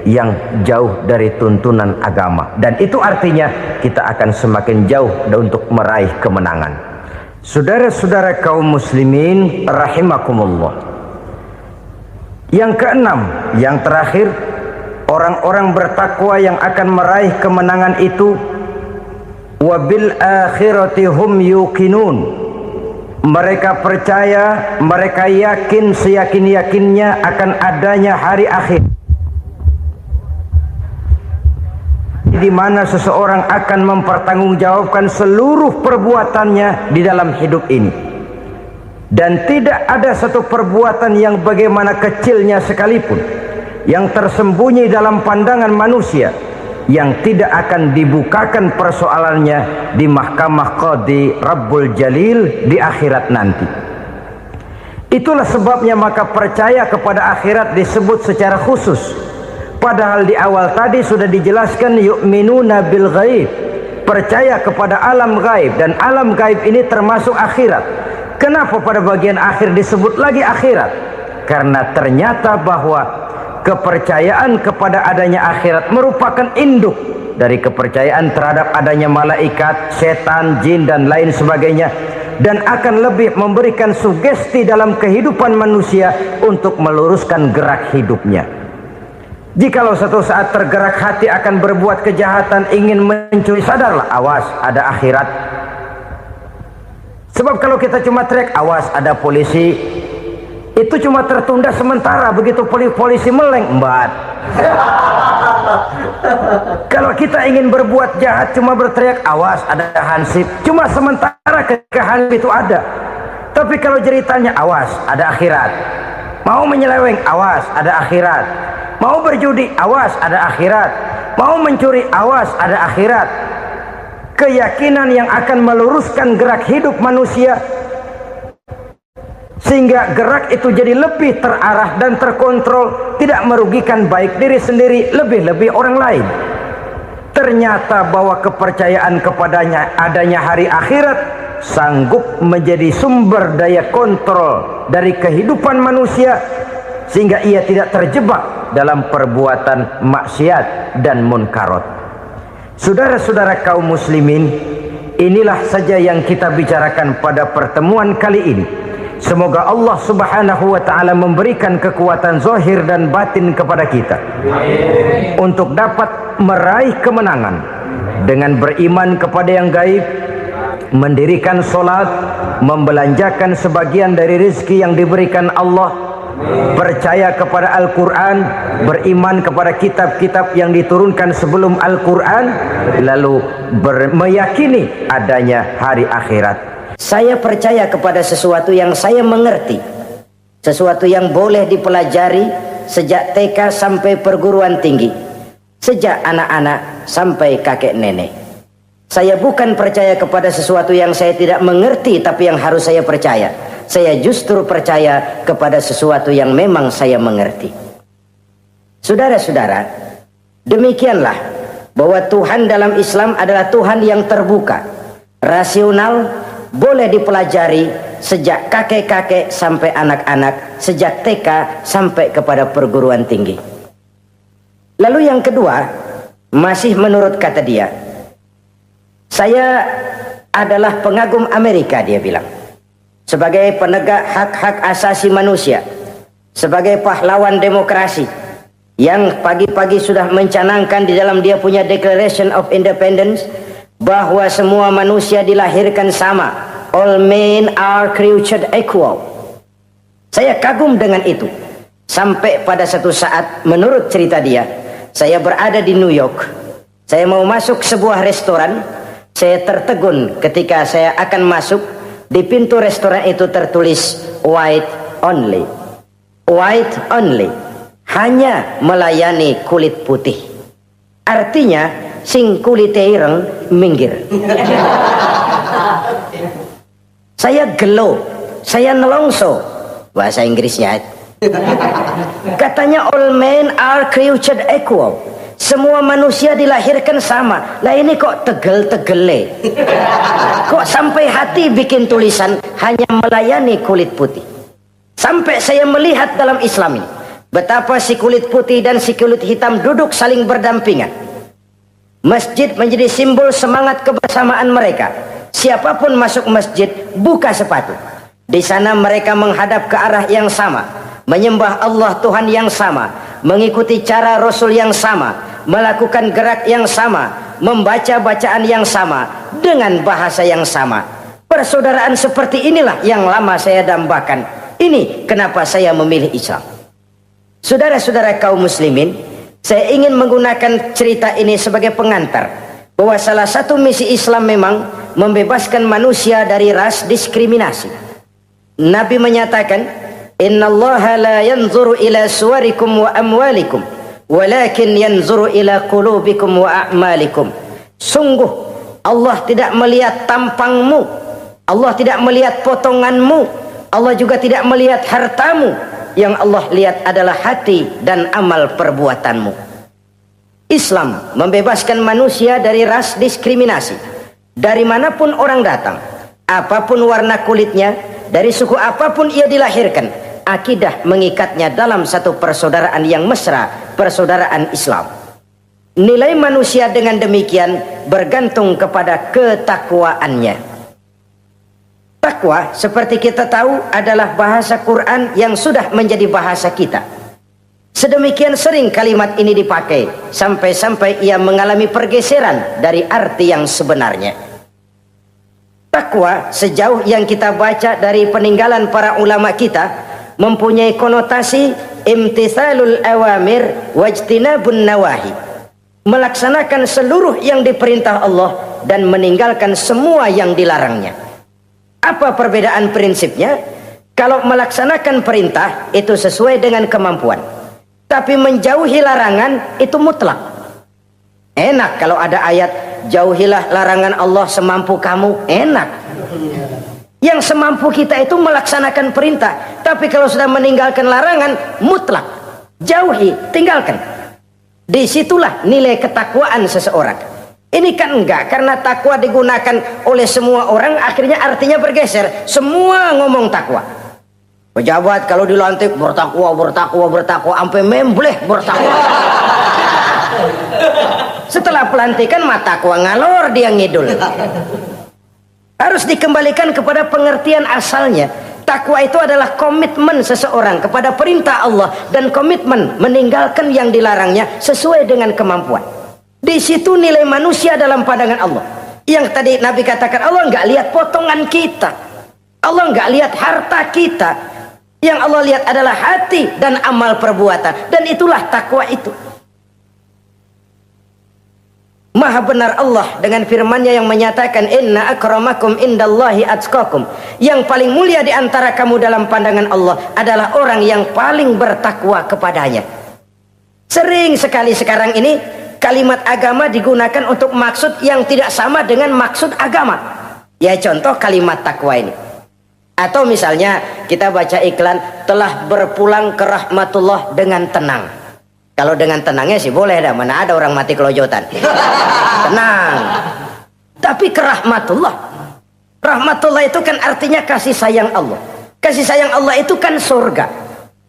yang jauh dari tuntunan agama, dan itu artinya kita akan semakin jauh untuk meraih kemenangan. Saudara-saudara kaum muslimin rahimakumullah. Yang keenam, yang terakhir, orang-orang bertakwa yang akan meraih kemenangan itu wabil akhirati hum yuqinun. Mereka percaya, mereka yakin seyakin-yakinnya akan adanya hari akhir, di mana seseorang akan mempertanggungjawabkan seluruh perbuatannya di dalam hidup ini, dan tidak ada satu perbuatan yang bagaimana kecilnya sekalipun yang tersembunyi dalam pandangan manusia yang tidak akan dibukakan persoalannya di mahkamah Qadi Rabbul Jalil di akhirat nanti. Itulah sebabnya maka percaya kepada akhirat disebut secara khusus. Padahal di awal tadi sudah dijelaskan yu'minuna bil ghaib, percaya kepada alam gaib, dan alam gaib ini termasuk akhirat. Kenapa pada bagian akhir disebut lagi akhirat? Karena ternyata bahwa kepercayaan kepada adanya akhirat merupakan induk dari kepercayaan terhadap adanya malaikat, setan, jin dan lain sebagainya, dan akan lebih memberikan sugesti dalam kehidupan manusia untuk meluruskan gerak hidupnya. Jikalau satu saat tergerak hati akan berbuat kejahatan, ingin mencuri, sadarlah, awas ada akhirat. Sebab kalau kita cuma teriak awas ada polisi, itu cuma tertunda sementara. Begitu polisi meleng, embat. Kalau kita ingin berbuat jahat cuma berteriak awas ada hansip, cuma sementara ketika hansip itu ada. Tapi kalau ceritanya awas ada akhirat, mau menyeleweng awas ada akhirat, mau berjudi awas ada akhirat, mau mencuri awas ada akhirat. Keyakinan yang akan meluruskan gerak hidup manusia sehingga gerak itu jadi lebih terarah dan terkontrol, tidak merugikan baik diri sendiri, lebih-lebih orang lain. Ternyata bahwa kepercayaan kepadanya adanya hari akhirat sanggup menjadi sumber daya kontrol dari kehidupan manusia, sehingga ia tidak terjebak dalam perbuatan maksiat dan munkarat. Saudara-saudara kaum muslimin, inilah saja yang kita bicarakan pada pertemuan kali ini. Semoga Allah subhanahu wa ta'ala memberikan kekuatan zahir dan batin kepada kita. Amin. Untuk dapat meraih kemenangan dengan beriman kepada yang gaib, mendirikan solat, membelanjakan sebagian dari rezeki yang diberikan Allah, percaya kepada Al-Quran, beriman kepada kitab-kitab yang diturunkan sebelum Al-Quran, lalu meyakini adanya hari akhirat. Saya percaya kepada sesuatu yang saya mengerti, sesuatu yang boleh dipelajari sejak TK sampai perguruan tinggi, sejak anak-anak sampai kakek nenek. Saya bukan percaya kepada sesuatu yang saya tidak mengerti tapi yang harus saya percaya. Saya justru percaya kepada sesuatu yang memang saya mengerti. Saudara-saudara, demikianlah bahwa Tuhan dalam Islam adalah Tuhan yang terbuka, rasional, boleh dipelajari sejak kakek-kakek sampai anak-anak, sejak TK sampai kepada perguruan tinggi. Lalu yang kedua, masih menurut kata dia, saya adalah pengagum Amerika, dia bilang, sebagai penegak hak-hak asasi manusia, sebagai pahlawan demokrasi yang pagi-pagi sudah mencanangkan di dalam dia punya Declaration of Independence bahwa semua manusia dilahirkan sama, all men are created equal. Saya kagum dengan itu. Sampai pada satu saat, menurut cerita dia, saya berada di New York, saya mau masuk sebuah restoran, saya tertegun ketika saya akan masuk. Di pintu restoran itu tertulis white only, white only, hanya melayani kulit putih. Artinya sing kulite ireng minggir. Saya gelo, saya nelongso, bahasa Inggrisnya. Katanya all men are created equal, semua manusia dilahirkan sama. Lah ini kok tegel-tegele, kok sampai hati bikin tulisan hanya melayani kulit putih. Sampai saya melihat dalam Islam ini betapa si kulit putih dan si kulit hitam duduk saling berdampingan. Masjid menjadi simbol semangat kebersamaan mereka. Siapapun masuk masjid, buka sepatu. Di sana mereka menghadap ke arah yang sama, menyembah Allah Tuhan yang sama, mengikuti cara Rasul yang sama, melakukan gerak yang sama, membaca bacaan yang sama, dengan bahasa yang sama. Persaudaraan seperti inilah yang lama saya dambakan. Ini kenapa saya memilih Islam. Saudara-saudara kaum muslimin, saya ingin menggunakan cerita ini sebagai pengantar bahwa salah satu misi Islam memang membebaskan manusia dari ras diskriminasi. Nabi menyatakan, innallaha la yanzuru ila suwarikum wa amwalikum, walakin yanzuru ila qulubikum wa a'malikum. Sungguh Allah tidak melihat tampangmu, Allah tidak melihat potonganmu, Allah juga tidak melihat hartamu. Yang Allah lihat adalah hati dan amal perbuatanmu. Islam membebaskan manusia dari ras diskriminasi. Dari manapun orang datang, apapun warna kulitnya, dari suku apapun ia dilahirkan, akidah mengikatnya dalam satu persaudaraan yang mesra, persaudaraan Islam. Nilai manusia dengan demikian bergantung kepada ketakwaannya. Takwa, seperti kita tahu, adalah bahasa Quran yang sudah menjadi bahasa kita. Sedemikian sering kalimat ini dipakai, sampai-sampai ia mengalami pergeseran dari arti yang sebenarnya. Takwa, sejauh yang kita baca dari peninggalan para ulama kita, mempunyai konotasi imtithalul awamir wajtinabun nawahi. Melaksanakan seluruh yang diperintah Allah dan meninggalkan semua yang dilarangnya. Apa perbedaan prinsipnya? Kalau melaksanakan perintah itu sesuai dengan kemampuan, tapi menjauhi larangan itu mutlak. Enak kalau ada ayat jauhilah larangan Allah semampu kamu, enak. Yang semampu kita itu melaksanakan perintah, tapi kalau sudah meninggalkan larangan mutlak, jauhi, tinggalkan. Disitulah nilai ketakwaan seseorang. Ini kan enggak, karena takwa digunakan oleh semua orang, akhirnya artinya bergeser. Semua ngomong takwa. Pejabat kalau dilantik bertakwa, bertakwa, bertakwa, sampai membleh bertakwa. Setelah pelantikan mata takwa ngalor dia ngidul. Harus dikembalikan kepada pengertian asalnya. Takwa itu adalah komitmen seseorang kepada perintah Allah dan komitmen meninggalkan yang dilarangnya sesuai dengan kemampuan. Di situ nilai manusia dalam pandangan Allah. Yang tadi Nabi katakan, Allah nggak lihat potongan kita, Allah nggak lihat harta kita. Yang Allah lihat adalah hati dan amal perbuatan, dan itulah takwa itu. Maha benar Allah dengan firman-Nya yang menyatakan, inna akramakum indallahi atqakum. Yang paling mulia di antara kamu dalam pandangan Allah adalah orang yang paling bertakwa kepadanya. Sering sekali sekarang ini kalimat agama digunakan untuk maksud yang tidak sama dengan maksud agama. Ya contoh kalimat takwa ini. Atau misalnya kita baca iklan, telah berpulang ke rahmatullah dengan tenang. Kalau dengan tenangnya sih boleh dah, mana ada orang mati kelojotan. Tenang. Tapi ke rahmatullah. Rahmatullah itu kan artinya kasih sayang Allah. Kasih sayang Allah itu kan surga.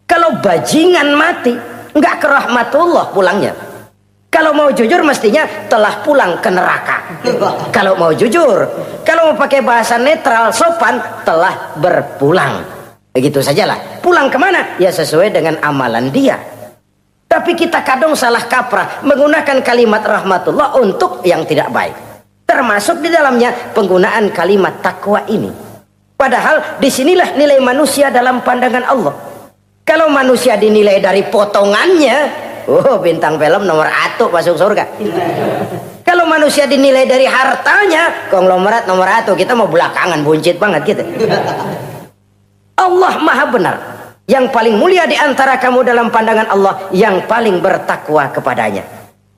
Kalau bajingan mati, enggak ke rahmatullah pulangnya. Kalau mau jujur mestinya telah pulang ke neraka. Kalau mau jujur, kalau mau pakai bahasa netral sopan, telah berpulang. Begitu sajalah. Pulang kemana? Ya sesuai dengan amalan dia. Tapi kita kadang salah kaprah menggunakan kalimat rahmatullah untuk yang tidak baik. Termasuk di dalamnya penggunaan kalimat takwa ini. Padahal disinilah nilai manusia dalam pandangan Allah. Kalau manusia dinilai dari potongannya, oh bintang film nomor 1 masuk surga. Kalau manusia dinilai dari hartanya, konglomerat nomor 1, kita mau belakangan, buncit banget gitu. Allah maha benar. Yang paling mulia di antara kamu dalam pandangan Allah, yang paling bertakwa kepadanya.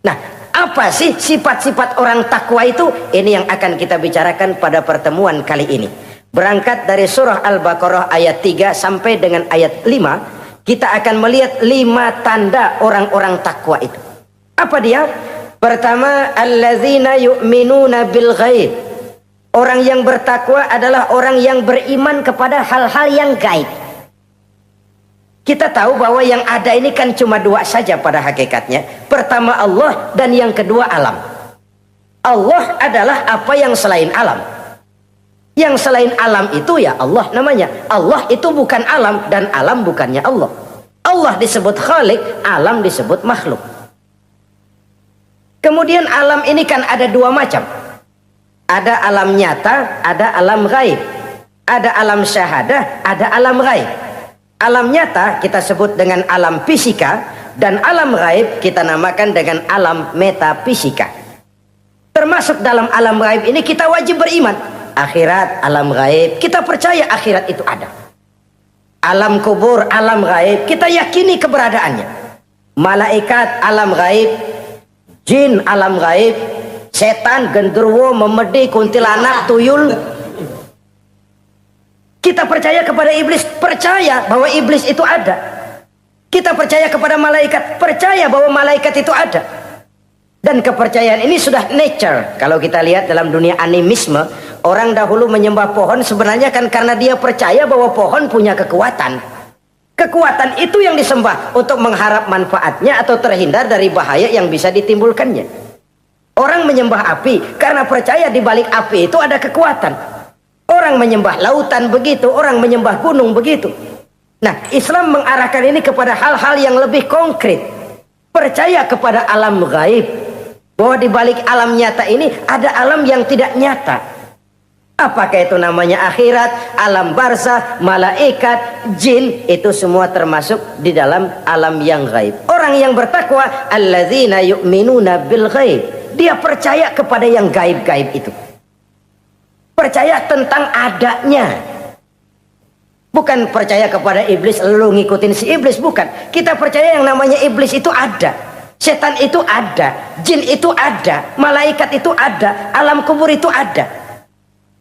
Nah, apa sih sifat-sifat orang takwa itu? Ini yang akan kita bicarakan pada pertemuan kali ini. Berangkat dari surah Al-Baqarah ayat 3 sampai dengan ayat 5, kita akan melihat 5 tanda orang-orang takwa itu. Apa dia? Pertama, allazina yu'minuna bil ghaib. Orang yang bertakwa adalah orang yang beriman kepada hal-hal yang gaib. Kita tahu bahwa yang ada ini kan cuma 2 saja pada hakikatnya. Pertama Allah, dan yang kedua alam. Allah adalah apa yang selain alam. Yang selain alam itu ya Allah namanya. Allah itu bukan alam, dan alam bukannya Allah. Allah disebut Khalik, alam disebut makhluk. Kemudian alam ini kan ada 2 macam. Ada alam nyata, ada alam gaib. Ada alam syahadah, ada alam gaib. Alam nyata kita sebut dengan alam fisika, dan alam gaib kita namakan dengan alam metafisika. Termasuk dalam alam gaib ini kita wajib beriman. Akhirat, alam gaib, kita percaya akhirat itu ada. Alam kubur, alam gaib, kita yakini keberadaannya. Malaikat, alam gaib. Jin, alam gaib. Setan, genderuwo, memedi, kuntilanak, tuyul. Kita percaya kepada iblis, percaya bahwa iblis itu ada. Kita percaya kepada malaikat, percaya bahwa malaikat itu ada. Dan kepercayaan ini sudah nature. Kalau kita lihat dalam dunia animisme, orang dahulu menyembah pohon sebenarnya kan karena dia percaya bahwa pohon punya kekuatan. Kekuatan itu yang disembah untuk mengharap manfaatnya atau terhindar dari bahaya yang bisa ditimbulkannya. Orang menyembah api karena percaya di balik api itu ada kekuatan. Orang menyembah lautan begitu, orang menyembah gunung begitu. Nah, Islam mengarahkan ini kepada hal-hal yang lebih konkret. Percaya kepada alam gaib. Bahwa di balik alam nyata ini ada alam yang tidak nyata. Apakah itu namanya akhirat, alam barzah, malaikat, jin, itu semua termasuk di dalam alam yang gaib. Orang yang bertakwa, alladzina yu'minuna bil ghaib. Dia percaya kepada yang gaib-gaib itu. Percaya tentang adanya. Bukan percaya kepada iblis lalu ngikutin si iblis, bukan. Kita percaya yang namanya iblis itu ada. Setan itu ada, jin itu ada, malaikat itu ada, alam kubur itu ada.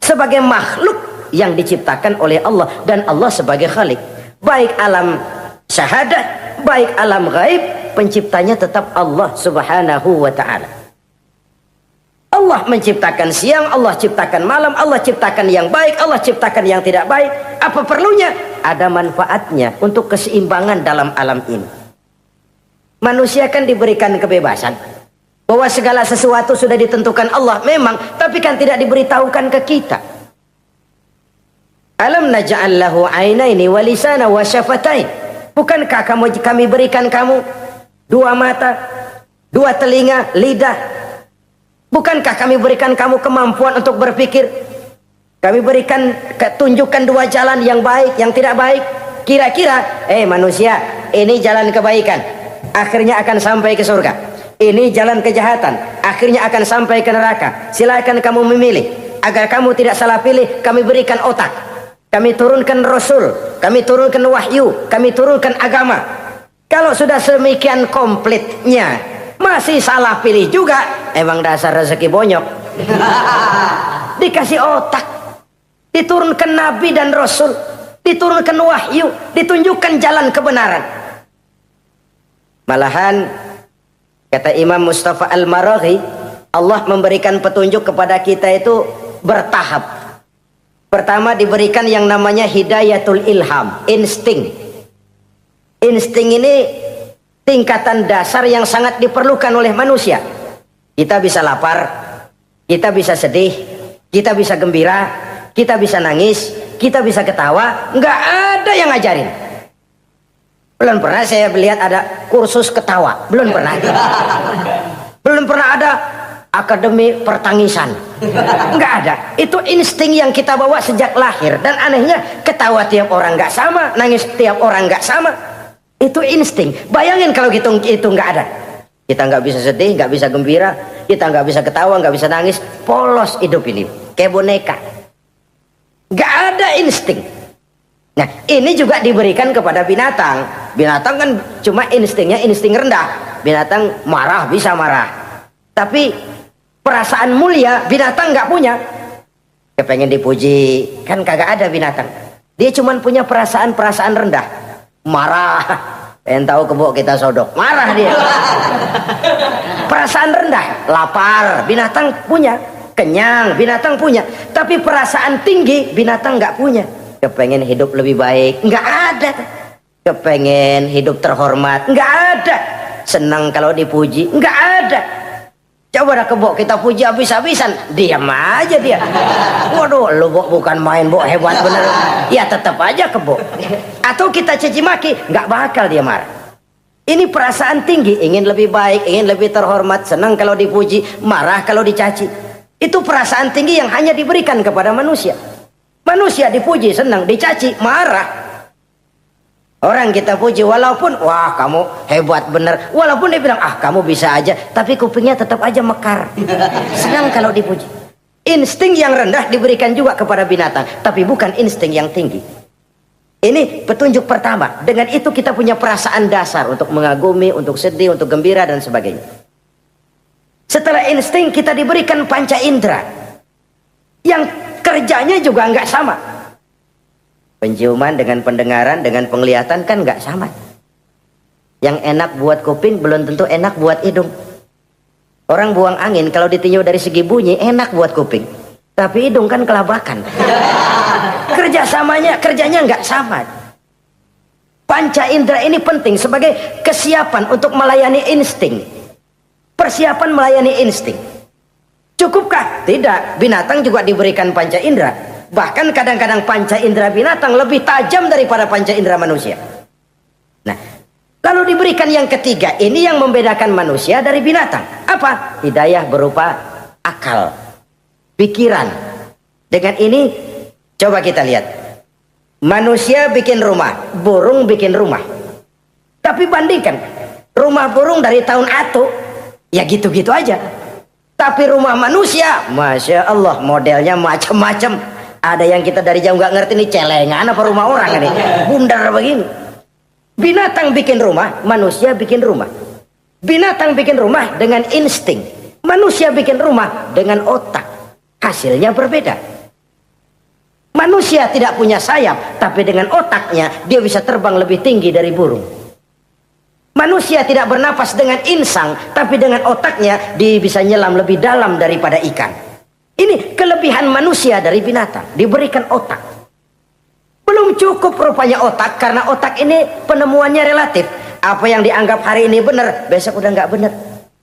Sebagai makhluk yang diciptakan oleh Allah dan Allah sebagai khalik. Baik alam syahadat, baik alam gaib, penciptanya tetap Allah Subhanahu wa ta'ala. Allah menciptakan siang, Allah ciptakan malam, Allah ciptakan yang baik, Allah ciptakan yang tidak baik. Apa perlunya? Ada manfaatnya untuk keseimbangan dalam alam ini. Manusia kan diberikan kebebasan bahwa segala sesuatu sudah ditentukan Allah memang, tapi kan tidak diberitahukan ke kita. Alam naj'al lahu 'ainaini wa lisana wa syafatain. Bukankah kami berikan kamu dua mata, dua telinga, lidah? Bukankah kami berikan kamu kemampuan untuk berpikir? Kami berikan tunjukkan dua jalan yang baik, yang tidak baik. Kira-kira, manusia, ini jalan kebaikan, akhirnya akan sampai ke surga. Ini jalan kejahatan, akhirnya akan sampai ke neraka. Silakan kamu memilih. Agar kamu tidak salah pilih, kami berikan otak. Kami turunkan Rasul, kami turunkan wahyu, kami turunkan agama. Kalau sudah semikian komplitnya, masih salah pilih juga, emang dasar rezeki bonyok. Dikasih otak, diturunkan Nabi dan Rasul, diturunkan wahyu, ditunjukkan jalan kebenaran. Malahan kata Imam Mustafa Al-Maraghi, Allah memberikan petunjuk kepada kita itu bertahap. Pertama diberikan yang namanya hidayatul ilham, insting. Insting ini tingkatan dasar yang sangat diperlukan oleh manusia. Kita bisa lapar, kita bisa sedih, kita bisa gembira, kita bisa nangis, kita bisa ketawa. Nggak ada yang ngajarin. Belum pernah saya melihat ada kursus ketawa. Belum pernah. Belum pernah ada akademi pertangisan. Nggak ada. Itu insting yang kita bawa sejak lahir. Dan anehnya ketawa tiap orang nggak sama, nangis tiap orang nggak sama. Itu insting. Bayangin kalau itu nggak ada. Kita nggak bisa sedih, nggak bisa gembira, kita nggak bisa ketawa, nggak bisa nangis. Polos hidup ini, kayak boneka. Nggak ada insting. Nah, ini juga diberikan kepada binatang. Binatang kan cuma instingnya insting rendah. Binatang marah bisa marah. Tapi perasaan mulia binatang nggak punya. Kepengen dipuji, kan kagak ada binatang. Dia cuma punya perasaan-perasaan rendah. Marah, pengen tahu kebo kita sodok, marah dia. Perasaan rendah, lapar, binatang punya. Kenyang, binatang punya. Tapi perasaan tinggi, binatang nggak punya. Kepengen hidup lebih baik, nggak ada. Kepengen hidup terhormat, nggak ada. Senang kalau dipuji, nggak ada. Coba dah kebo kita puji habis-habisan, diam aja dia. Waduh, lu Bo bukan main Bo, hebat bener. Ya tetap aja kebo. Atau kita caci maki, nggak bakal dia marah. Ini perasaan tinggi, ingin lebih baik, ingin lebih terhormat, senang kalau dipuji, marah kalau dicaci. Itu perasaan tinggi yang hanya diberikan kepada manusia. Manusia dipuji senang, dicaci marah. Orang kita puji walaupun wah kamu hebat bener, walaupun dia bilang ah kamu bisa aja, tapi kupingnya tetap aja mekar. Senang kalau dipuji. Insting yang rendah diberikan juga kepada binatang, tapi bukan insting yang tinggi. Ini petunjuk pertama. Dengan itu kita punya perasaan dasar untuk mengagumi, untuk sedih, untuk gembira dan sebagainya. Setelah insting kita diberikan panca indera yang kerjanya juga nggak sama. Penciuman dengan pendengaran dengan penglihatan kan nggak sama. Yang enak buat kuping belum tentu enak buat hidung. Orang buang angin kalau ditinjau dari segi bunyi enak buat kuping, tapi hidung kan kelabakan. Kerjanya nggak sama. Panca indera ini penting sebagai kesiapan untuk melayani insting. Persiapan melayani insting. Cukupkah? Tidak. Binatang juga diberikan panca indera. Bahkan kadang-kadang panca indera binatang lebih tajam daripada panca indera manusia. Nah, lalu diberikan yang ketiga, ini yang membedakan manusia dari binatang. Apa? Hidayah berupa akal, pikiran. Dengan ini coba kita lihat. Manusia bikin rumah, burung bikin rumah. Tapi bandingkan, rumah burung dari tahun atu, ya gitu-gitu aja. Tapi rumah manusia, Masya Allah, modelnya macam-macam. Ada yang kita dari jauh nggak ngerti, ini celengan apa rumah orang ini, bundar begini. Binatang bikin rumah, manusia bikin rumah. Binatang bikin rumah dengan insting, manusia bikin rumah dengan otak. Hasilnya berbeda. Manusia tidak punya sayap, tapi dengan otaknya dia bisa terbang lebih tinggi dari burung. Manusia tidak bernapas dengan insang, tapi dengan otaknya dia bisa nyelam lebih dalam daripada ikan. Ini kelebihan manusia dari binatang, diberikan otak. Belum cukup rupanya otak, karena otak ini penemuannya relatif. Apa yang dianggap hari ini benar, besok udah nggak benar.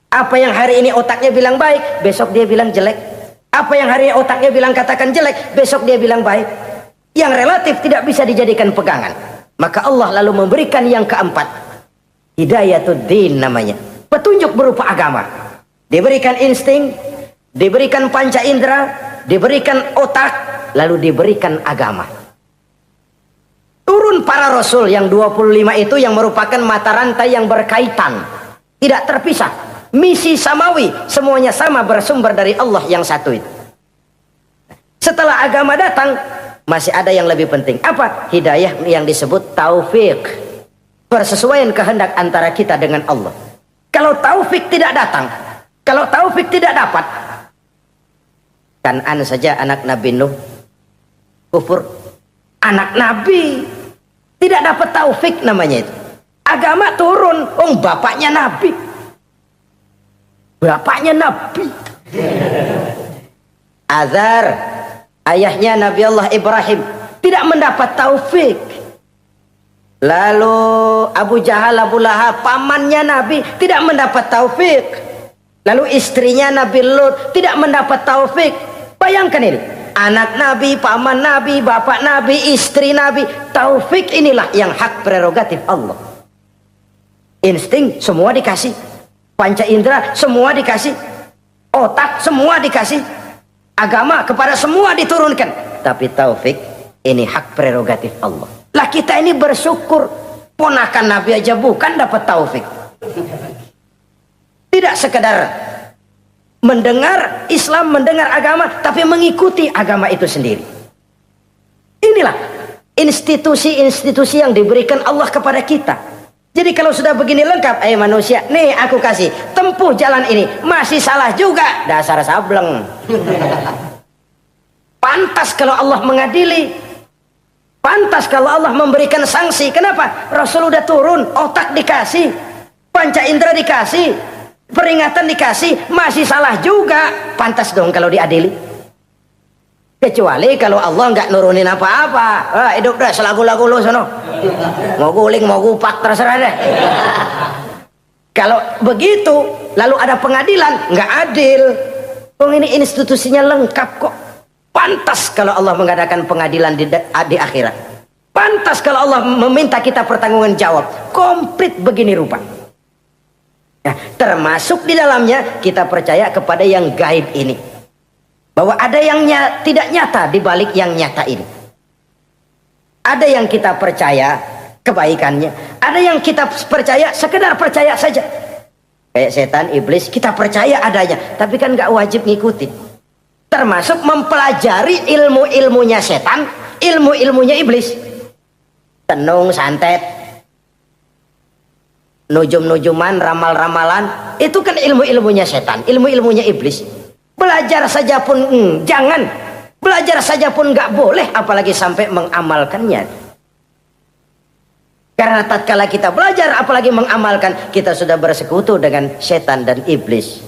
Apa yang hari ini otaknya bilang baik, besok dia bilang jelek. Apa yang hari ini otaknya bilang katakan jelek, besok dia bilang baik. Yang relatif tidak bisa dijadikan pegangan. Maka Allah lalu memberikan yang keempat, Hidayatuddin namanya, petunjuk berupa agama. Diberikan insting, diberikan panca indera, diberikan otak, lalu diberikan agama. Turun para rasul yang 25 itu yang merupakan mata rantai yang berkaitan, tidak terpisah. Misi samawi, semuanya sama bersumber dari Allah yang satu itu. Setelah agama datang, masih ada yang lebih penting. Apa? Hidayah yang disebut taufik. Persesuaian kehendak antara kita dengan Allah. Kalau taufik tidak datang, kalau taufik tidak dapat, Kan'an saja anak Nabi Nuh kufur. Anak Nabi tidak dapat taufik namanya itu. Agama turun, bapaknya Nabi. Bapaknya Nabi. Azar, ayahnya Nabi Allah Ibrahim, tidak mendapat taufik. Lalu Abu Jahal, Abu Lahab, pamannya Nabi, tidak mendapat taufik. Lalu istrinya Nabi Lut tidak mendapat taufik. Bayangkan ini, anak Nabi, paman Nabi, bapak Nabi, istri Nabi. Taufik inilah yang hak prerogatif Allah. Insting semua dikasih, panca indera semua dikasih, otak semua dikasih, agama kepada semua diturunkan. Tapi taufik ini hak prerogatif Allah. Lah kita ini bersyukur, ponakan Nabi aja bukan dapat taufik. Tidak sekedar mendengar Islam, mendengar agama, tapi mengikuti agama itu sendiri. Inilah institusi-institusi yang diberikan Allah kepada kita. Jadi kalau sudah begini lengkap, manusia, nih aku kasih, tempuh jalan ini, masih salah juga, dasar sableng. Pantas kalau Allah mengadili, pantas kalau Allah memberikan sanksi. Kenapa? Rasul udah turun, otak dikasih, panca indera dikasih, peringatan dikasih, masih salah juga. Pantas dong kalau diadili. Kecuali kalau Allah nggak nurunin apa-apa, hidup dah selagu-lagu lu sono, mau guling mau gupak terserah deh. Kalau begitu lalu ada pengadilan, nggak adil. Ini institusinya lengkap kok. Pantas kalau Allah mengadakan pengadilan di akhirat. Pantas kalau Allah meminta kita pertanggungan jawab. Komplit begini rupa. Nah, termasuk di dalamnya kita percaya kepada yang gaib ini. Bahwa ada yang tidak nyata di balik yang nyata ini. Ada yang kita percaya kebaikannya. Ada yang kita percaya sekedar percaya saja. Kayak setan, iblis, kita percaya adanya. Tapi kan nggak wajib ngikutin. Termasuk mempelajari ilmu-ilmunya setan, ilmu-ilmunya iblis. Tenung, santet, nujum-nujuman, ramal-ramalan. Itu kan ilmu-ilmunya setan, ilmu-ilmunya iblis. Belajar saja pun jangan. Belajar saja pun nggak boleh, apalagi sampai mengamalkannya. Karena tatkala kita belajar, apalagi mengamalkan, kita sudah bersekutu dengan setan dan iblis.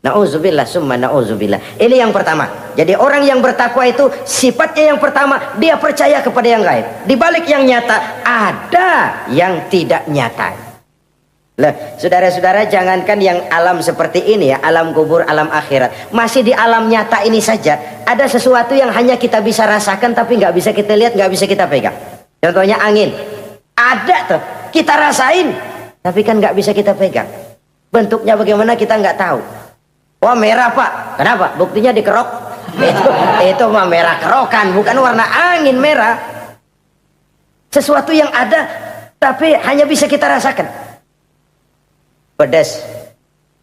Nauzubillah summa nauzubillah. Ini yang pertama. Jadi orang yang bertakwa itu sifatnya yang pertama, dia percaya kepada yang gaib. Di balik yang nyata ada yang tidak nyata. Lah, saudara-saudara, jangankan yang alam seperti ini ya, alam kubur, alam akhirat. Masih di alam nyata ini saja ada sesuatu yang hanya kita bisa rasakan tapi nggak bisa kita lihat, nggak bisa kita pegang. Contohnya angin. Ada tuh, kita rasain tapi kan nggak bisa kita pegang. Bentuknya bagaimana kita nggak tahu. Wah, merah pak, kenapa? Buktinya dikerok. Itu mah merah kerokan, bukan warna angin merah. Sesuatu yang ada tapi hanya bisa kita rasakan. Pedas,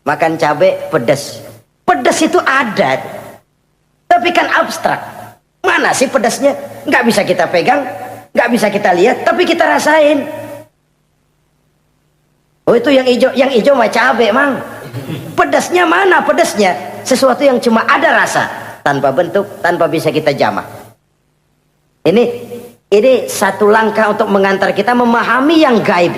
makan cabai pedas. Pedas itu ada, tapi kan abstrak. Mana sih pedasnya? Nggak bisa kita pegang, nggak bisa kita lihat, tapi kita rasain. Oh, itu yang hijau mah cabai, mang. Pedasnya mana pedasnya? Sesuatu yang cuma ada rasa, tanpa bentuk, tanpa bisa kita jamah. Ini satu langkah untuk mengantar kita memahami yang gaib,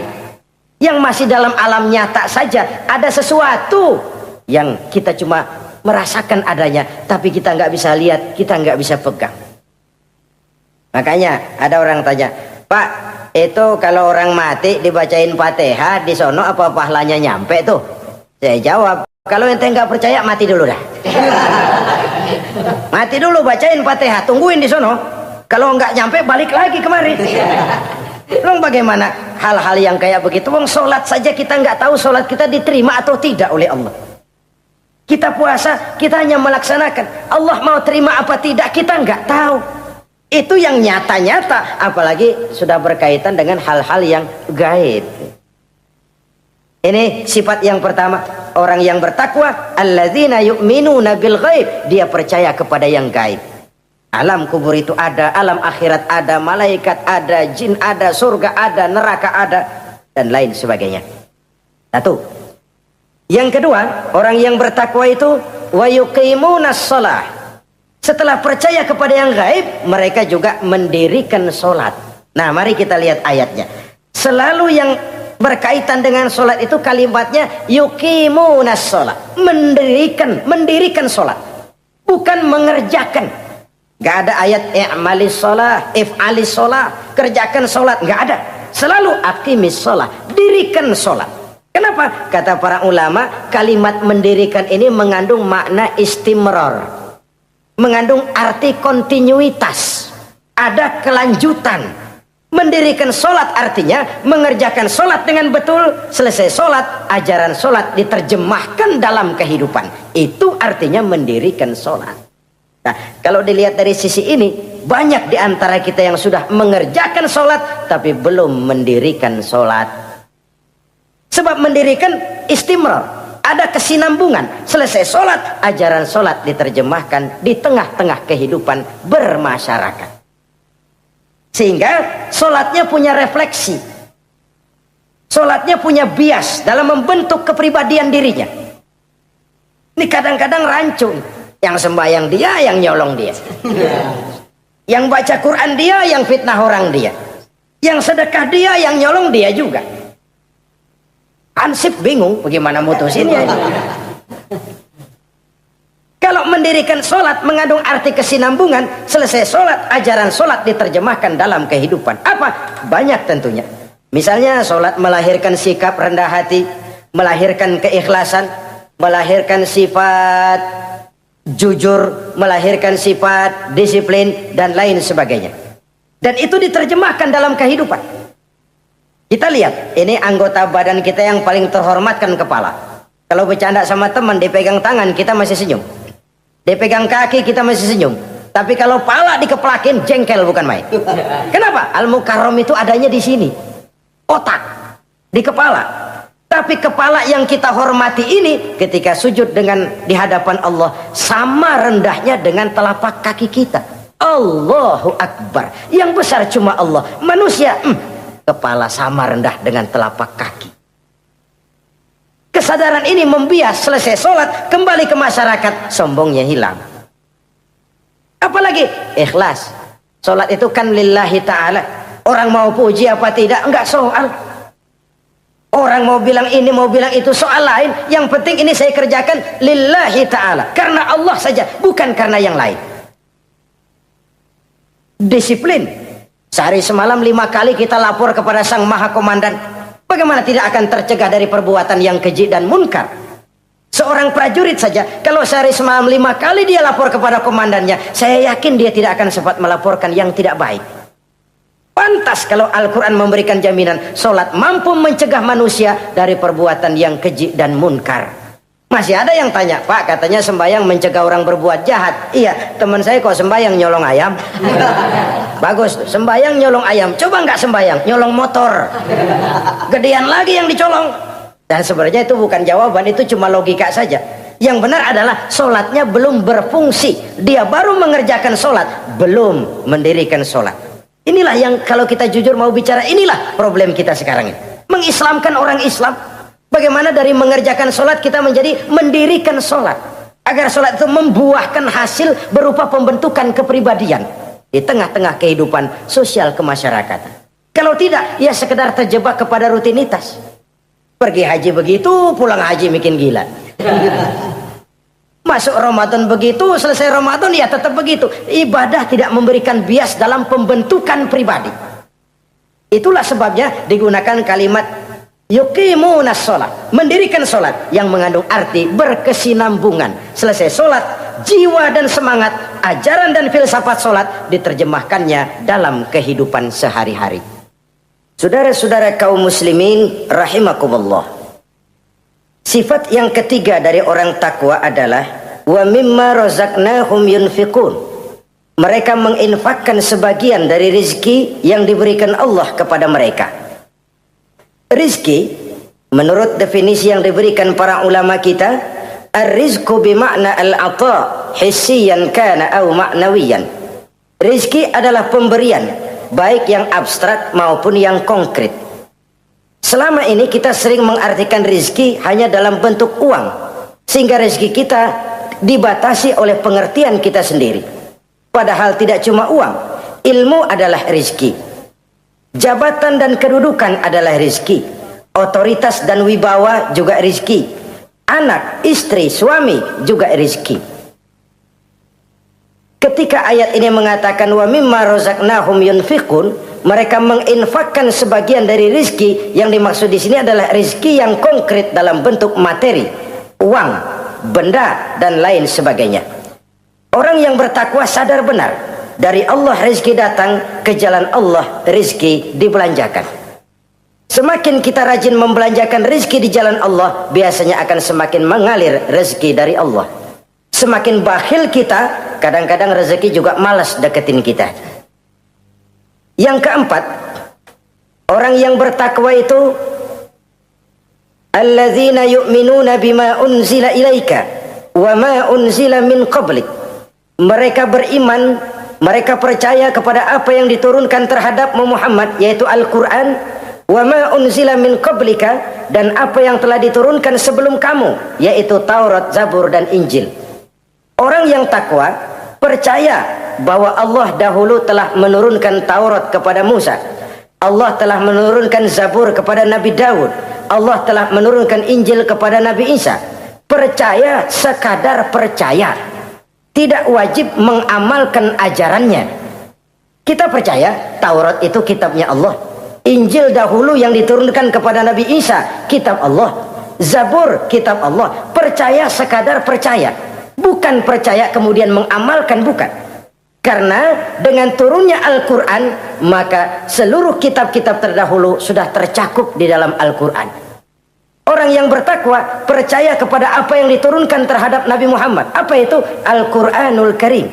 yang masih dalam alam nyata saja. Ada sesuatu yang kita cuma merasakan adanya, tapi kita nggak bisa lihat, kita nggak bisa pegang. Makanya ada orang tanya, Pak, itu kalau orang mati dibacain Fatihah di sono apa pahalanya nyampe tuh? Saya jawab, kalau ente nggak percaya mati dulu dah. Mati dulu, bacain Fatihah, tungguin di sono. Kalau nggak nyampe balik lagi kemari. Long bagaimana hal-hal yang kayak begitu? Wong sholat saja kita nggak tahu sholat kita diterima atau tidak oleh Allah. Kita puasa, kita hanya melaksanakan. Allah mau terima apa tidak kita nggak tahu. Itu yang nyata-nyata, apalagi sudah berkaitan dengan hal-hal yang gaib. Ini sifat yang pertama, orang yang bertakwa, alladzina yu'minuna bil ghaib, dia percaya kepada yang gaib. Alam kubur itu ada, alam akhirat ada, malaikat ada, jin ada, surga ada, neraka ada, dan lain sebagainya. Satu. Yang kedua, orang yang bertakwa itu wa yuqimunas shalah. Setelah percaya kepada yang gaib, mereka juga mendirikan sholat. Nah, mari kita lihat ayatnya. Selalu yang berkaitan dengan sholat itu kalimatnya yuqimunas shalah, mendirikan sholat, bukan mengerjakan. Gak ada ayat i'malis sholah, if'alis sholah, kerjakan sholat, gak ada. Selalu aqimis sholah, dirikan sholat. Kenapa? Kata para ulama, kalimat mendirikan ini mengandung makna istimrar, mengandung arti kontinuitas, ada kelanjutan. Mendirikan sholat artinya mengerjakan sholat dengan betul. Selesai sholat, ajaran sholat diterjemahkan dalam kehidupan. Itu artinya mendirikan sholat. Nah, kalau dilihat dari sisi ini, banyak di antara kita yang sudah mengerjakan sholat tapi belum mendirikan sholat. Sebab mendirikan istimrar, ada kesinambungan. Selesai sholat, ajaran sholat diterjemahkan di tengah-tengah kehidupan bermasyarakat. Sehingga sholatnya punya refleksi, sholatnya punya bias dalam membentuk kepribadian dirinya. Ini kadang-kadang rancu, yang sembahyang dia, yang nyolong dia, yang baca Quran dia, yang fitnah orang dia, yang sedekah dia, yang nyolong dia juga. Ansip bingung bagaimana mutusinnya. Kalau mendirikan sholat mengandung arti kesinambungan, selesai sholat, ajaran sholat diterjemahkan dalam kehidupan. Apa? Banyak tentunya. Misalnya sholat melahirkan sikap rendah hati, melahirkan keikhlasan, melahirkan sifat jujur, melahirkan sifat disiplin, dan lain sebagainya. Dan itu diterjemahkan dalam kehidupan. Kita lihat, ini anggota badan kita yang paling terhormatkan kepala. Kalau bercanda sama teman, dipegang tangan, kita masih senyum. Dipegang kaki, kita masih senyum. Tapi kalau pala dikeplakin, jengkel bukan main. Kenapa? Al-Mukarram itu adanya di sini. Otak, di kepala. Tapi kepala yang kita hormati ini, ketika sujud di hadapan Allah, sama rendahnya dengan telapak kaki kita. Allahu Akbar. Yang besar cuma Allah. Manusia, kepala sama rendah dengan telapak kaki. Kesadaran ini membias, selesai sholat, kembali ke masyarakat, sombongnya hilang. Apalagi ikhlas. Sholat itu kan lillahi ta'ala. Orang mau puji apa tidak, enggak soal. Orang mau bilang ini, mau bilang itu, soal lain. Yang penting ini saya kerjakan lillahi ta'ala, karena Allah saja, bukan karena yang lain. Disiplin. Sehari semalam 5 kali kita lapor kepada Sang Maha Komandan. Bagaimana tidak akan tercegah dari perbuatan yang keji dan munkar? Seorang prajurit saja, kalau sehari semalam 5 kali dia lapor kepada komandannya, saya yakin dia tidak akan sempat melaporkan yang tidak baik. Pantas kalau Al-Quran memberikan jaminan solat mampu mencegah manusia dari perbuatan yang keji dan munkar. Masih ada yang tanya, Pak, katanya sembahyang mencegah orang berbuat jahat. Iya, teman saya kok sembahyang nyolong ayam. Bagus, sembahyang nyolong ayam. Coba nggak sembahyang, nyolong motor. Gedean lagi yang dicolong. Dan sebenarnya itu bukan jawaban, itu cuma logika saja. Yang benar adalah solatnya belum berfungsi. Dia baru mengerjakan solat, belum mendirikan solat. Inilah yang kalau kita jujur mau bicara, inilah problem kita sekarang ini. Mengislamkan orang Islam. Bagaimana dari mengerjakan solat kita menjadi mendirikan solat. Agar solat itu membuahkan hasil berupa pembentukan kepribadian. Di tengah-tengah kehidupan sosial kemasyarakatan. Kalau tidak, ya sekedar terjebak kepada rutinitas. Pergi haji begitu, pulang haji bikin gila. Masuk Ramadan begitu, selesai Ramadan ya tetap begitu. Ibadah tidak memberikan bias dalam pembentukan pribadi. Itulah sebabnya digunakan kalimat yuqimunas sholat, mendirikan sholat, yang mengandung arti berkesinambungan. Selesai sholat, jiwa dan semangat, ajaran dan filsafat sholat diterjemahkannya dalam kehidupan sehari-hari. Saudara-saudara kaum muslimin rahimakumullah. Sifat yang ketiga dari orang takwa adalah wa mimma razaqnahum yunfiqun. Mereka menginfakkan sebagian dari rizki yang diberikan Allah kepada mereka. Rizki menurut definisi yang diberikan para ulama kita, ar-rizqu bimakna al-ata hissiyan kana aw ma'nawiyan. Rizki adalah pemberian, baik yang abstrak maupun yang konkret. Selama ini kita sering mengartikan rizki hanya dalam bentuk uang, sehingga rizki kita dibatasi oleh pengertian kita sendiri. Padahal tidak cuma uang, ilmu adalah rizki, jabatan dan kedudukan adalah rizki, otoritas dan wibawa juga rizki, anak, istri, suami juga rizki. Ketika ayat ini mengatakan wa mimma razaqnahum yunfiqun, mereka menginfakkan sebagian dari rizki, yang dimaksud di sini adalah rizki yang konkret dalam bentuk materi, uang, benda dan lain sebagainya. Orang yang bertakwa sadar benar, dari Allah rizki datang, ke jalan Allah rizki dibelanjakan. Semakin kita rajin membelanjakan rizki di jalan Allah, biasanya akan semakin mengalir rezeki dari Allah. Semakin bakhil kita, kadang-kadang rezeki juga malas deketin kita. Yang keempat, orang yang bertakwa itu alladzina yu'minuna bima unzila ilaika wa ma unzila min qablik. Mereka beriman, mereka percaya kepada apa yang diturunkan terhadap Muhammad, yaitu Al-Quran, wa ma unzila min qablika, dan apa yang telah diturunkan sebelum kamu, yaitu Taurat, Zabur dan Injil. Orang yang takwa percaya bahwa Allah dahulu telah menurunkan Taurat kepada Musa, Allah telah menurunkan Zabur kepada Nabi Daud, Allah telah menurunkan Injil kepada Nabi Isa. Percaya sekadar percaya, tidak wajib mengamalkan ajarannya. Kita percaya Taurat itu kitabnya Allah, Injil dahulu yang diturunkan kepada Nabi Isa kitab Allah, Zabur kitab Allah. Percaya sekadar percaya, bukan percaya kemudian mengamalkan, bukan. Karena dengan turunnya Al-Quran, maka seluruh kitab-kitab terdahulu sudah tercakup di dalam Al-Quran. Orang yang bertakwa percaya kepada apa yang diturunkan terhadap Nabi Muhammad. Apa itu? Al-Quranul Karim.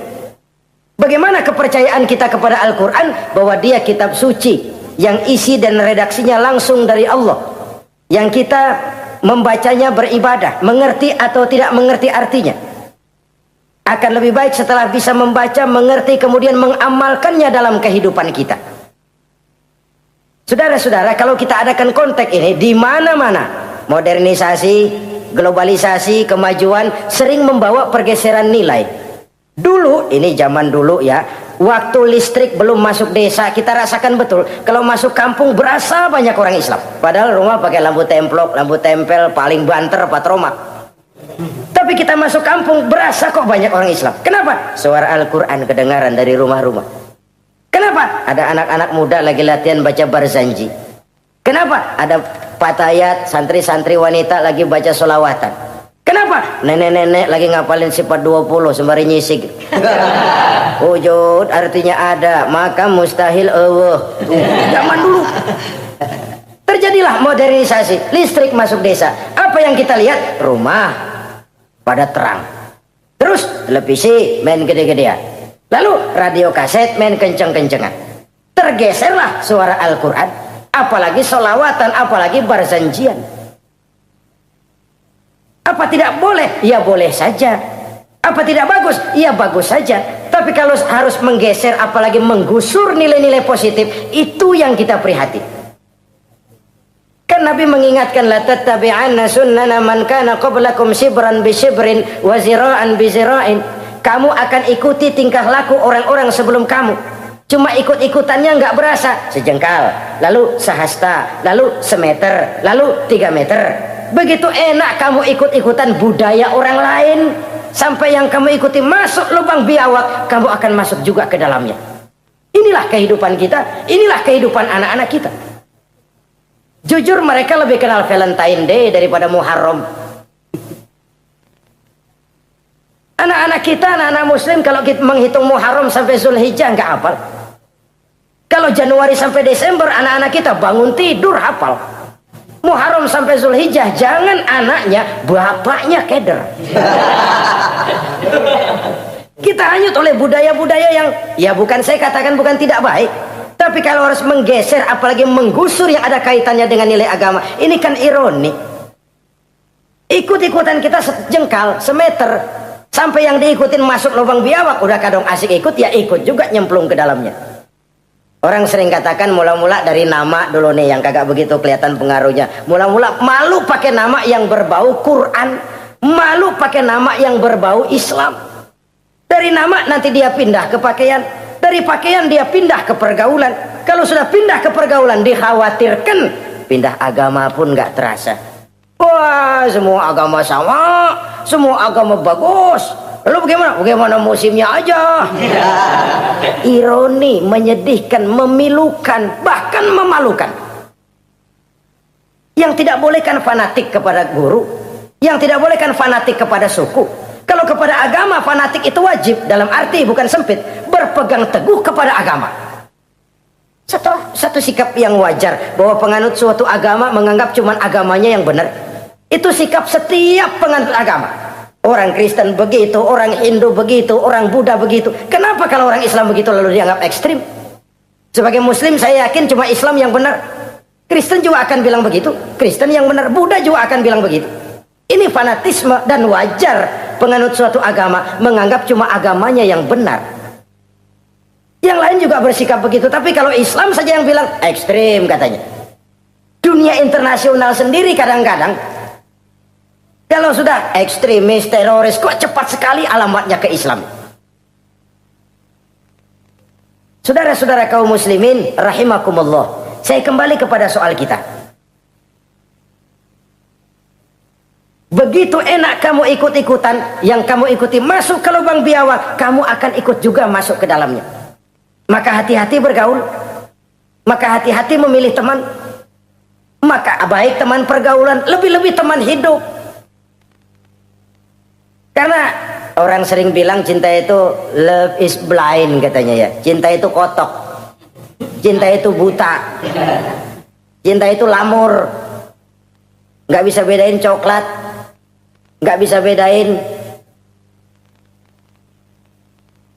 Bagaimana kepercayaan kita kepada Al-Quran? Bahwa dia kitab suci yang isi dan redaksinya langsung dari Allah, yang kita membacanya beribadah, mengerti atau tidak mengerti artinya. Akan lebih baik setelah bisa membaca, mengerti, kemudian mengamalkannya dalam kehidupan kita. Saudara-saudara, kalau kita adakan konteks ini di mana-mana, modernisasi, globalisasi, kemajuan sering membawa pergeseran nilai. Dulu, ini zaman dulu ya, waktu listrik belum masuk desa, kita rasakan betul kalau masuk kampung berasa banyak orang Islam, padahal rumah pakai lampu templok, lampu tempel, paling banter patroma. Tapi kita masuk kampung berasa kok banyak orang Islam. Kenapa? Suara Al-Quran kedengaran dari rumah-rumah. Kenapa? Ada anak-anak muda lagi latihan baca barzanji. Kenapa? Ada patayat, santri-santri wanita lagi baca solawatan. Kenapa? Nenek-nenek lagi ngapalin sifat 20 sembari nyisik. Wujud artinya ada, maka mustahil Allah. Zaman dulu terjadilah modernisasi, listrik masuk desa. Apa yang kita lihat? Rumah pada terang, terus televisi main gede-gedean, lalu radio kaset main kenceng-kencengan. Tergeserlah suara Al-Quran, apalagi solawatan, apalagi barzanjian. Apa tidak boleh? Ya boleh saja. Apa tidak bagus? Ya bagus saja. Tapi kalau harus menggeser, apalagi menggusur nilai-nilai positif, itu yang kita prihatin. Kan Nabi mengingatkan, la tattabi'anna sunnana man kana qablakum shibran bi shibrin wa zira'an bi zira'in. Kamu akan ikuti tingkah laku orang-orang sebelum kamu. Cuma ikut-ikutannya nggak berasa, sejengkal, lalu sehasta, lalu semeter, lalu 3 meter. Begitu enak kamu ikut-ikutan budaya orang lain, sampai yang kamu ikuti masuk lubang biawak, kamu akan masuk juga ke dalamnya. Inilah kehidupan kita, inilah kehidupan anak-anak kita. Jujur mereka lebih kenal Valentine Day daripada Muharram. Anak-anak kita, anak-anak muslim, kalau kita menghitung Muharram sampai Zulhijjah nggak hafal. Kalau Januari sampai Desember, anak-anak kita bangun tidur hafal. Muharram sampai Zulhijjah, jangan anaknya, bapaknya keder. Kita hanyut oleh budaya-budaya yang, ya bukan saya katakan bukan tidak baik, tapi kalau harus menggeser, apalagi menggusur yang ada kaitannya dengan nilai agama, ini kan ironi. Ikut-ikutan kita sejengkal, semeter, sampai yang diikutin masuk lubang biawak, udah kadang asik ikut, ya ikut juga nyemplung ke dalamnya. Orang sering katakan mula-mula dari nama dulu nih yang kagak begitu kelihatan pengaruhnya. Mula-mula malu pakai nama yang berbau Quran, malu pakai nama yang berbau Islam. Dari nama nanti dia pindah ke pakaian, dari pakaian dia pindah ke pergaulan. Kalau sudah pindah ke pergaulan, dikhawatirkan pindah agama pun nggak terasa. Wah, semua agama sama, semua agama bagus. Lalu bagaimana? Bagaimana musimnya aja. Ironi, menyedihkan, memilukan, bahkan memalukan. Yang tidak boleh kan fanatik kepada guru, yang tidak boleh kan fanatik kepada suku. Kalau kepada agama fanatik itu wajib, dalam arti bukan sempit, berpegang teguh kepada agama. Satu sikap yang wajar, bahwa penganut suatu agama menganggap cuma agamanya yang benar. Itu sikap setiap penganut agama. Orang Kristen begitu, orang Hindu begitu, orang Buddha begitu. Kenapa kalau orang Islam begitu lalu dianggap ekstrim? Sebagai Muslim saya yakin cuma Islam yang benar. Kristen juga akan bilang begitu. Kristen yang benar, Buddha juga akan bilang begitu. Ini fanatisme dan wajar penganut suatu agama menganggap cuma agamanya yang benar. Yang lain juga bersikap begitu. Tapi kalau Islam saja yang bilang ekstrim katanya. Dunia internasional sendiri kadang-kadang kalau sudah ekstremis, teroris, kok cepat sekali alamatnya ke Islam. Saudara-saudara kaum muslimin rahimakumullah, saya kembali kepada soal kita. Begitu enak kamu ikut-ikutan, yang kamu ikuti masuk ke lubang biawak, kamu akan ikut juga masuk ke dalamnya. Maka hati-hati bergaul, maka hati-hati memilih teman, maka baik teman pergaulan, lebih-lebih teman hidup. Karena orang sering bilang cinta itu love is blind katanya ya. Cinta itu kotok, cinta itu buta, cinta itu lamur, nggak bisa bedain coklat, nggak bisa bedain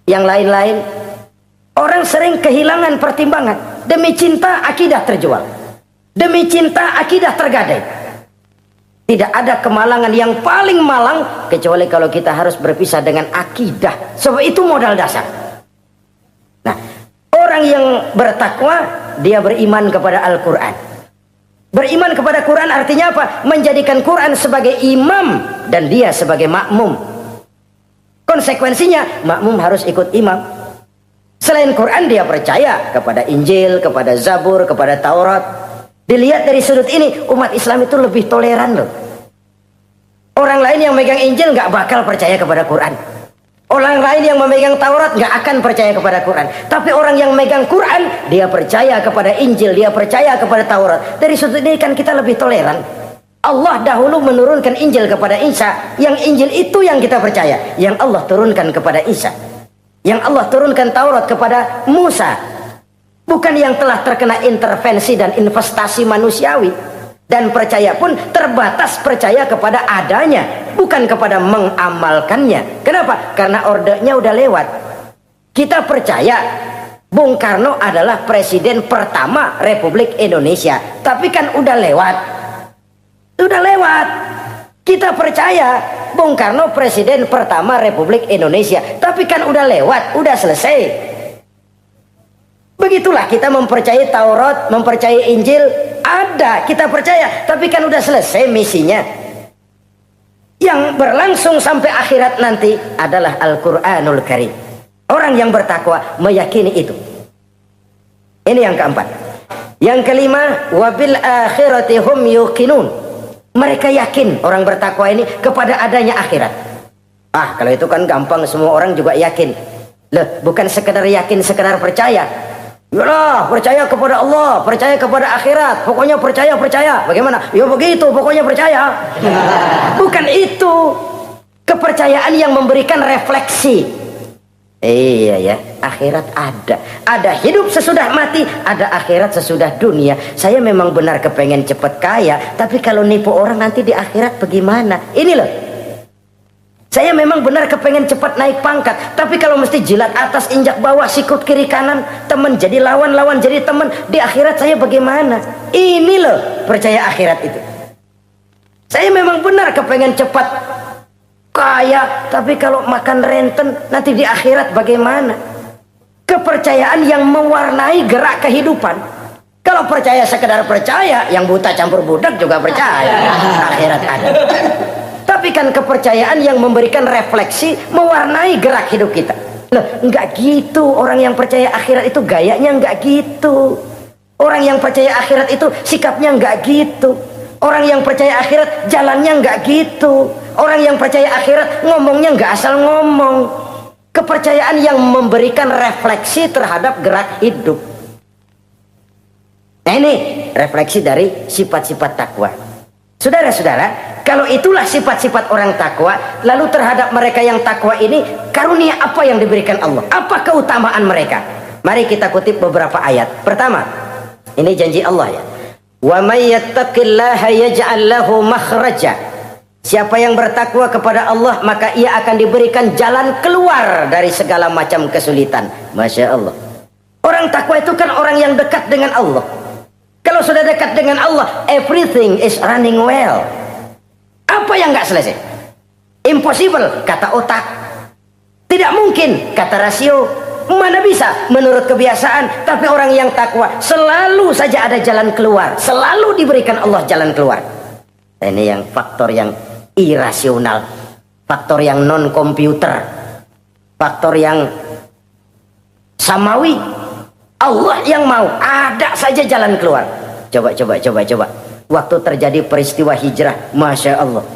yang lain-lain. Orang sering kehilangan pertimbangan. Demi cinta akidah terjual, demi cinta akidah tergadai. Tidak ada kemalangan yang paling malang kecuali kalau kita harus berpisah dengan akidah. Sebab itu modal dasar. Nah, orang yang bertakwa dia beriman kepada Al-Quran. Beriman kepada Quran artinya apa? Menjadikan Quran sebagai imam dan dia sebagai makmum. Konsekuensinya makmum harus ikut imam. Selain Quran dia percaya kepada Injil, kepada Zabur, kepada Taurat. Dilihat dari sudut ini, umat Islam itu lebih toleran loh. Orang lain yang megang Injil nggak bakal percaya kepada Quran. Orang lain yang memegang Taurat nggak akan percaya kepada Quran. Tapi orang yang megang Quran, dia percaya kepada Injil, dia percaya kepada Taurat. Dari sudut ini kan kita lebih toleran. Allah dahulu menurunkan Injil kepada Isa. Yang Injil itu yang kita percaya. Yang Allah turunkan kepada Isa. Yang Allah turunkan Taurat kepada Musa. Bukan yang telah terkena intervensi dan investasi manusiawi. Dan percaya pun terbatas percaya kepada adanya, bukan kepada mengamalkannya. Kenapa? Karena ordenya udah lewat. Kita percaya Bung Karno adalah presiden pertama Republik Indonesia. Tapi kan udah lewat. Udah lewat. Kita percaya Bung Karno presiden pertama Republik Indonesia. Tapi kan udah lewat, udah selesai. Begitulah kita mempercayai Taurat, mempercayai Injil. Ada, kita percaya, tapi kan udah selesai misinya. Yang berlangsung sampai akhirat nanti adalah Al-Quranul Karim. Orang yang bertakwa meyakini itu. Ini yang keempat. Yang kelima, wabil akhirati hum yuqinun. Mereka yakin, orang bertakwa ini, kepada adanya akhirat. Kalau itu kan gampang, semua orang juga yakin. Loh, bukan sekedar yakin, sekedar percaya. Yalah, percaya kepada Allah, percaya kepada akhirat, pokoknya percaya. Bagaimana? Ya begitu, pokoknya percaya. Bukan itu. Kepercayaan yang memberikan refleksi. Iya ya, akhirat ada. Ada hidup sesudah mati, ada akhirat sesudah dunia. Saya memang benar kepengen cepet kaya, tapi kalau nipu orang nanti di akhirat bagaimana? Ini loh. Saya memang benar kepengen cepat naik pangkat, tapi kalau mesti jilat atas injak bawah, sikut kiri kanan, teman jadi lawan, lawan jadi teman, di akhirat saya bagaimana? Ini loh percaya akhirat itu. Saya memang benar kepengen cepat kaya, tapi kalau makan renten nanti di akhirat bagaimana? Kepercayaan yang mewarnai gerak kehidupan. Kalau percaya sekedar percaya, yang buta campur budak juga percaya akhirat ada. Tapi kan kepercayaan yang memberikan refleksi, mewarnai gerak hidup kita. Loh, enggak gitu. Orang yang percaya akhirat itu gayanya enggak gitu. Orang yang percaya akhirat itu sikapnya enggak gitu. Orang yang percaya akhirat jalannya enggak gitu. Orang yang percaya akhirat ngomongnya enggak asal ngomong. Kepercayaan yang memberikan refleksi terhadap gerak hidup. Nah, ini refleksi dari sifat-sifat takwa. Saudara-saudara, kalau itulah sifat-sifat orang takwa, lalu terhadap mereka yang takwa ini, karunia apa yang diberikan Allah? Apa keutamaan mereka? Mari kita kutip beberapa ayat. Pertama, ini janji Allah ya. Wa may yattaqillaha yaj'al lahu makhraja. Siapa yang bertakwa kepada Allah, maka ia akan diberikan jalan keluar dari segala macam kesulitan. Masya Allah. Orang takwa itu kan orang yang dekat dengan Allah. Kalau sudah dekat dengan Allah, everything is running well. Apa yang nggak selesai? Impossible, kata otak. Tidak mungkin, kata rasio. Mana bisa menurut kebiasaan. Tapi orang yang takwa selalu saja ada jalan keluar. Selalu diberikan Allah jalan keluar. Ini yang faktor yang irasional, faktor yang non komputer, faktor yang samawi. Allah yang mau, ada saja jalan keluar. Coba. Waktu terjadi peristiwa hijrah, Masya Allah,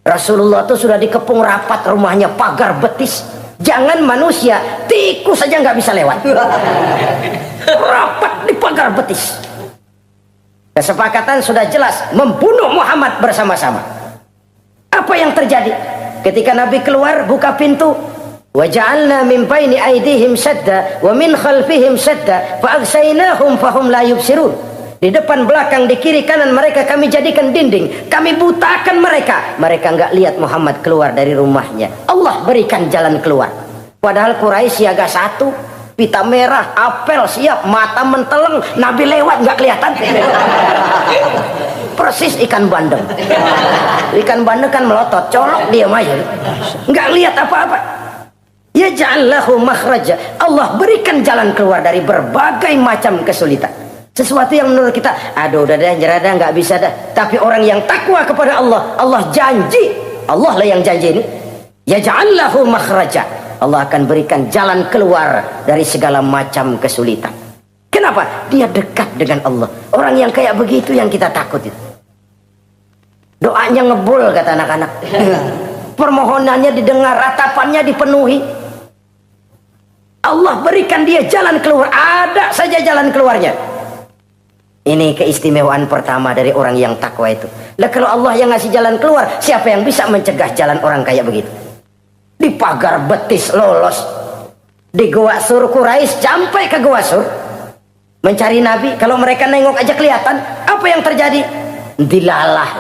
Rasulullah itu sudah dikepung rapat rumahnya, pagar betis. Jangan manusia, tikus saja nggak bisa lewat. Rapat di pagar betis. Kesepakatan sudah jelas, membunuh Muhammad bersama-sama. Apa yang terjadi? Ketika Nabi keluar, buka pintu. وَجَعَلْنَا مِنْ بَيْنِ أَيْدِيهِمْ سَدًّا وَمِنْ خَلْفِهِمْ سَدًّا فَأَغْشَيْنَاهُمْ فَهُمْ لَا يُبْصِرُونَ. Di depan, belakang, di kiri, kanan mereka kami jadikan dinding. Kami butakan mereka. Mereka enggak lihat Muhammad keluar dari rumahnya. Allah berikan jalan keluar. Padahal Quraisy siaga satu, pita merah, apel siap, mata menteleng, Nabi lewat enggak kelihatan. Persis ikan bandeng. Ikan bandeng kan melotot, colok diam aja. Enggak lihat apa-apa. Yaj'al lahu makhraja. Allah berikan jalan keluar dari berbagai macam kesulitan. Sesuatu yang menurut kita, aduh udah dah, nyerah dah, nggak bisa dah. Tapi orang yang takwa kepada Allah, Allah janji, Allah lah yang janji ini. Yaj'al lahu makhraja. Allah akan berikan jalan keluar dari segala macam kesulitan. Kenapa? Dia dekat dengan Allah. Orang yang kayak begitu yang kita takut itu. Doanya ngebul kata anak-anak. Permohonannya didengar, ratapannya dipenuhi. Allah berikan dia jalan keluar. Ada saja jalan keluarnya. Ini keistimewaan pertama dari orang yang takwa itu. Lah kalau Allah yang ngasih jalan keluar, siapa yang bisa mencegah jalan orang kayak begitu? Di pagar betis lolos, di Gua Sur Quraisy sampai ke Gua Sur mencari Nabi. Kalau mereka nengok aja kelihatan. Apa yang terjadi? Dilalah,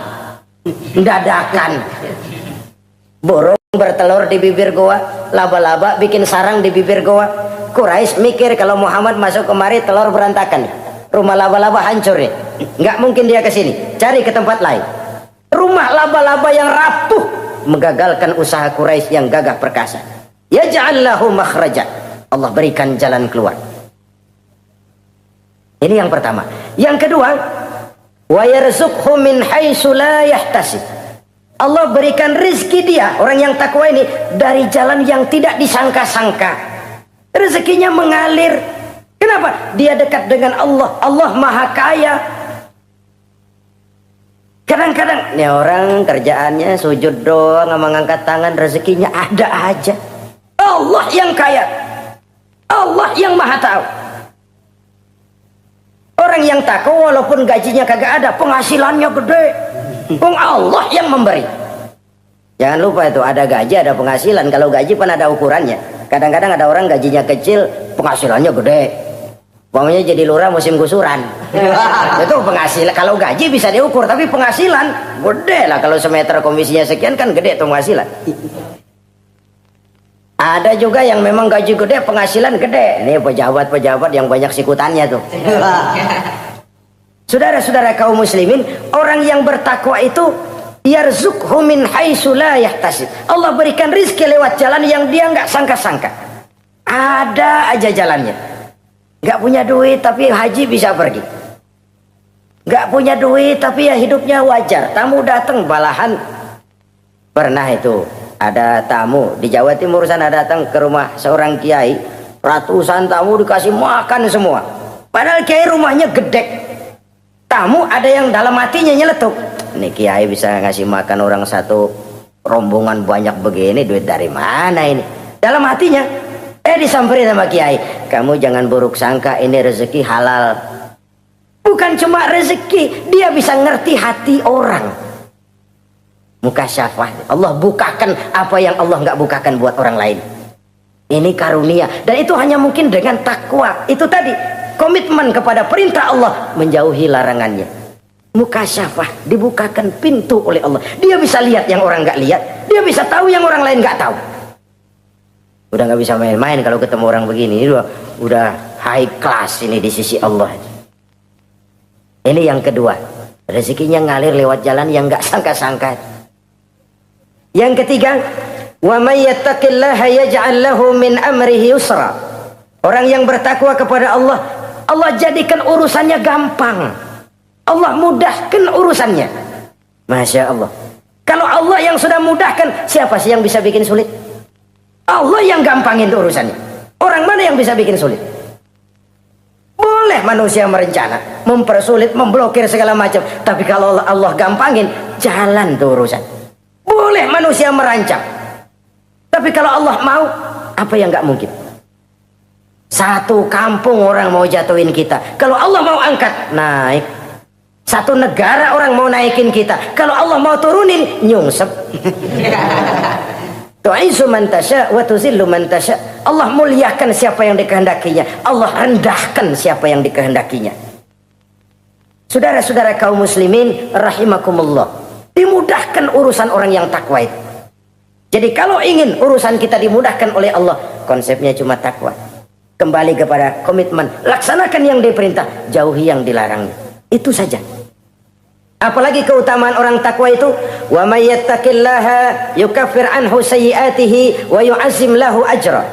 dadakan. Burung bertelur di bibir goa, laba-laba bikin sarang di bibir goa. Quraisy mikir kalau Muhammad masuk kemari telur berantakan, rumah laba-laba hancur nih, nggak mungkin dia ke sini, cari ke tempat lain. Rumah laba-laba yang rapuh menggagalkan usaha Quraisy yang gagah perkasa. Yaj'al lahu makhraja, Allah berikan jalan keluar. Ini yang pertama. Yang kedua, wa yarzuqhu min haitsu la yahtasib. Allah berikan rezeki dia, orang yang takwa ini, dari jalan yang tidak disangka-sangka. Rezekinya mengalir. Kenapa? Dia dekat dengan Allah. Allah maha kaya. Kadang-kadang nih orang kerjaannya sujud doang, mengangkat tangan, rezekinya ada aja. Allah yang kaya. Allah yang maha tahu. Orang yang takwa walaupun gajinya kagak ada, penghasilannya gede. Allah yang memberi. Jangan lupa itu, ada gaji ada penghasilan. Kalau gaji kan ada ukurannya. Kadang-kadang ada orang gajinya kecil, penghasilannya gede. Umpamanya jadi lurah musim gusuran. Itu penghasilan. Kalau gaji bisa diukur, tapi penghasilan gede lah. Kalau semeter komisinya sekian kan gede tuh penghasilan. Ada juga yang memang gaji gede, penghasilan gede. Ini pejabat-pejabat yang banyak sikutannya tuh. Saudara-saudara kaum muslimin, orang yang bertakwa itu yarzuqhu min haitsu la yahtasib. Allah berikan rizki lewat jalan yang dia nggak sangka-sangka. Ada aja jalannya. Nggak punya duit tapi haji bisa pergi. Nggak punya duit tapi ya hidupnya wajar. Tamu datang balahan. Pernah itu ada tamu di Jawa Timur sana datang ke rumah seorang kiai. Ratusan tamu dikasih makan semua. Padahal kiai rumahnya gede. Tamu ada yang dalam hatinya nyeletuk, ini kiai bisa ngasih makan orang satu rombongan banyak begini, duit dari mana ini? Dalam hatinya disamperin sama kiai, kamu jangan buruk sangka, ini rezeki halal. Bukan cuma rezeki, dia bisa ngerti hati orang. Mukasyafah, Allah bukakan apa yang Allah nggak bukakan buat orang lain. Ini karunia, dan itu hanya mungkin dengan takwa. Itu tadi, komitmen kepada perintah Allah, menjauhi larangannya. Mukasyafah, dibukakan pintu oleh Allah. Dia bisa lihat yang orang nggak lihat, dia bisa tahu yang orang lain nggak tahu. Udah nggak bisa main-main kalau ketemu orang begini. Ini udah high class ini di sisi Allah. Ini yang kedua, rezekinya ngalir lewat jalan yang nggak sangka-sangka. Yang ketiga, wa may yattaqillaha yaj'al lahu min amrihi yusra. Orang yang bertakwa kepada Allah, Allah jadikan urusannya gampang. Allah mudahkan urusannya. Masya Allah. Kalau Allah yang sudah mudahkan, siapa sih yang bisa bikin sulit? Allah yang gampangin urusannya. Orang mana yang bisa bikin sulit? Boleh manusia merencana, mempersulit, memblokir segala macam. Tapi kalau Allah gampangin, jalan tuh urusan. Boleh manusia merancang. Tapi kalau Allah mau, apa yang nggak mungkin? Satu kampung orang mau jatuhin kita, kalau Allah mau angkat, naik. Satu negara orang mau naikin kita, kalau Allah mau turunin, nyungsep. Tu'izzu man tasya wa tuzillu man tasya. Allah muliakan siapa yang dikehendakinya, Allah rendahkan siapa yang dikehendakinya. Saudara-saudara kaum muslimin rahimakumullah, dimudahkan urusan orang yang takwa itu. Jadi kalau ingin urusan kita dimudahkan oleh Allah, konsepnya cuma takwa. Kembali kepada komitmen, laksanakan yang diperintah, jauhi yang dilarang. Itu saja. Apalagi keutamaan orang takwa itu, wa may yattaqillaha yukaffir anhu sayyi'atihi wa yu'azzim lahu ajra.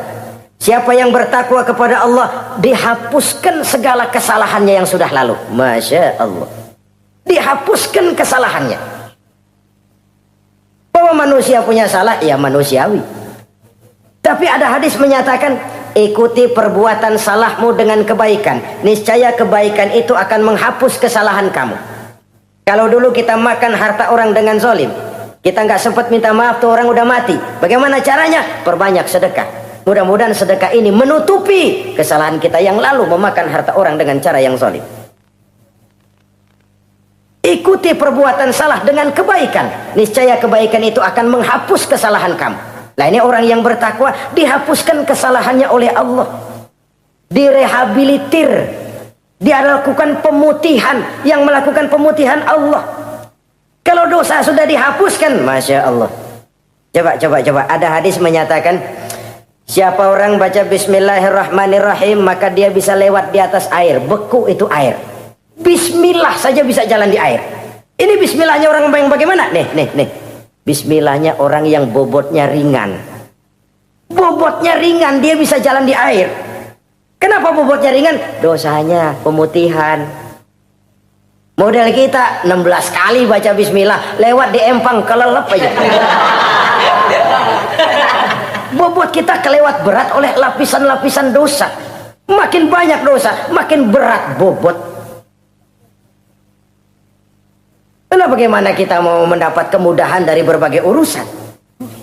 Siapa yang bertakwa kepada Allah, dihapuskan segala kesalahannya yang sudah lalu. Masya Allah, dihapuskan kesalahannya. Bahwa manusia punya salah, ya manusiawi. Tapi ada hadis menyatakan, ikuti perbuatan salahmu dengan kebaikan, niscaya kebaikan itu akan menghapus kesalahan kamu. Kalau dulu kita makan harta orang dengan zalim, kita nggak sempat minta maaf, tuh orang udah mati. Bagaimana caranya? Perbanyak sedekah. Mudah-mudahan sedekah ini menutupi kesalahan kita yang lalu memakan harta orang dengan cara yang zalim. Ikuti perbuatan salah dengan kebaikan, niscaya kebaikan itu akan menghapus kesalahan kamu. Nah, ini orang yang bertakwa dihapuskan kesalahannya oleh Allah, direhabilitir, dia lakukan pemutihan. Yang melakukan pemutihan Allah. Kalau dosa sudah dihapuskan, Masya Allah. Coba ada hadis menyatakan, siapa orang baca Bismillahirrahmanirrahim maka dia bisa lewat di atas air. Beku itu air. Bismillah saja bisa jalan di air. Ini bismillahnya orang yang bagaimana? Nih. Bismillahnya orang yang bobotnya ringan. Bobotnya ringan, dia bisa jalan di air. Kenapa bobotnya ringan? Dosanya pemutihan. Model kita 16 kali baca bismillah, lewat di empang kelelep aja. Bobot kita kelewat berat oleh lapisan-lapisan dosa. Makin banyak dosa, makin berat bobot. Lalu bagaimana kita mau mendapat kemudahan dari berbagai urusan?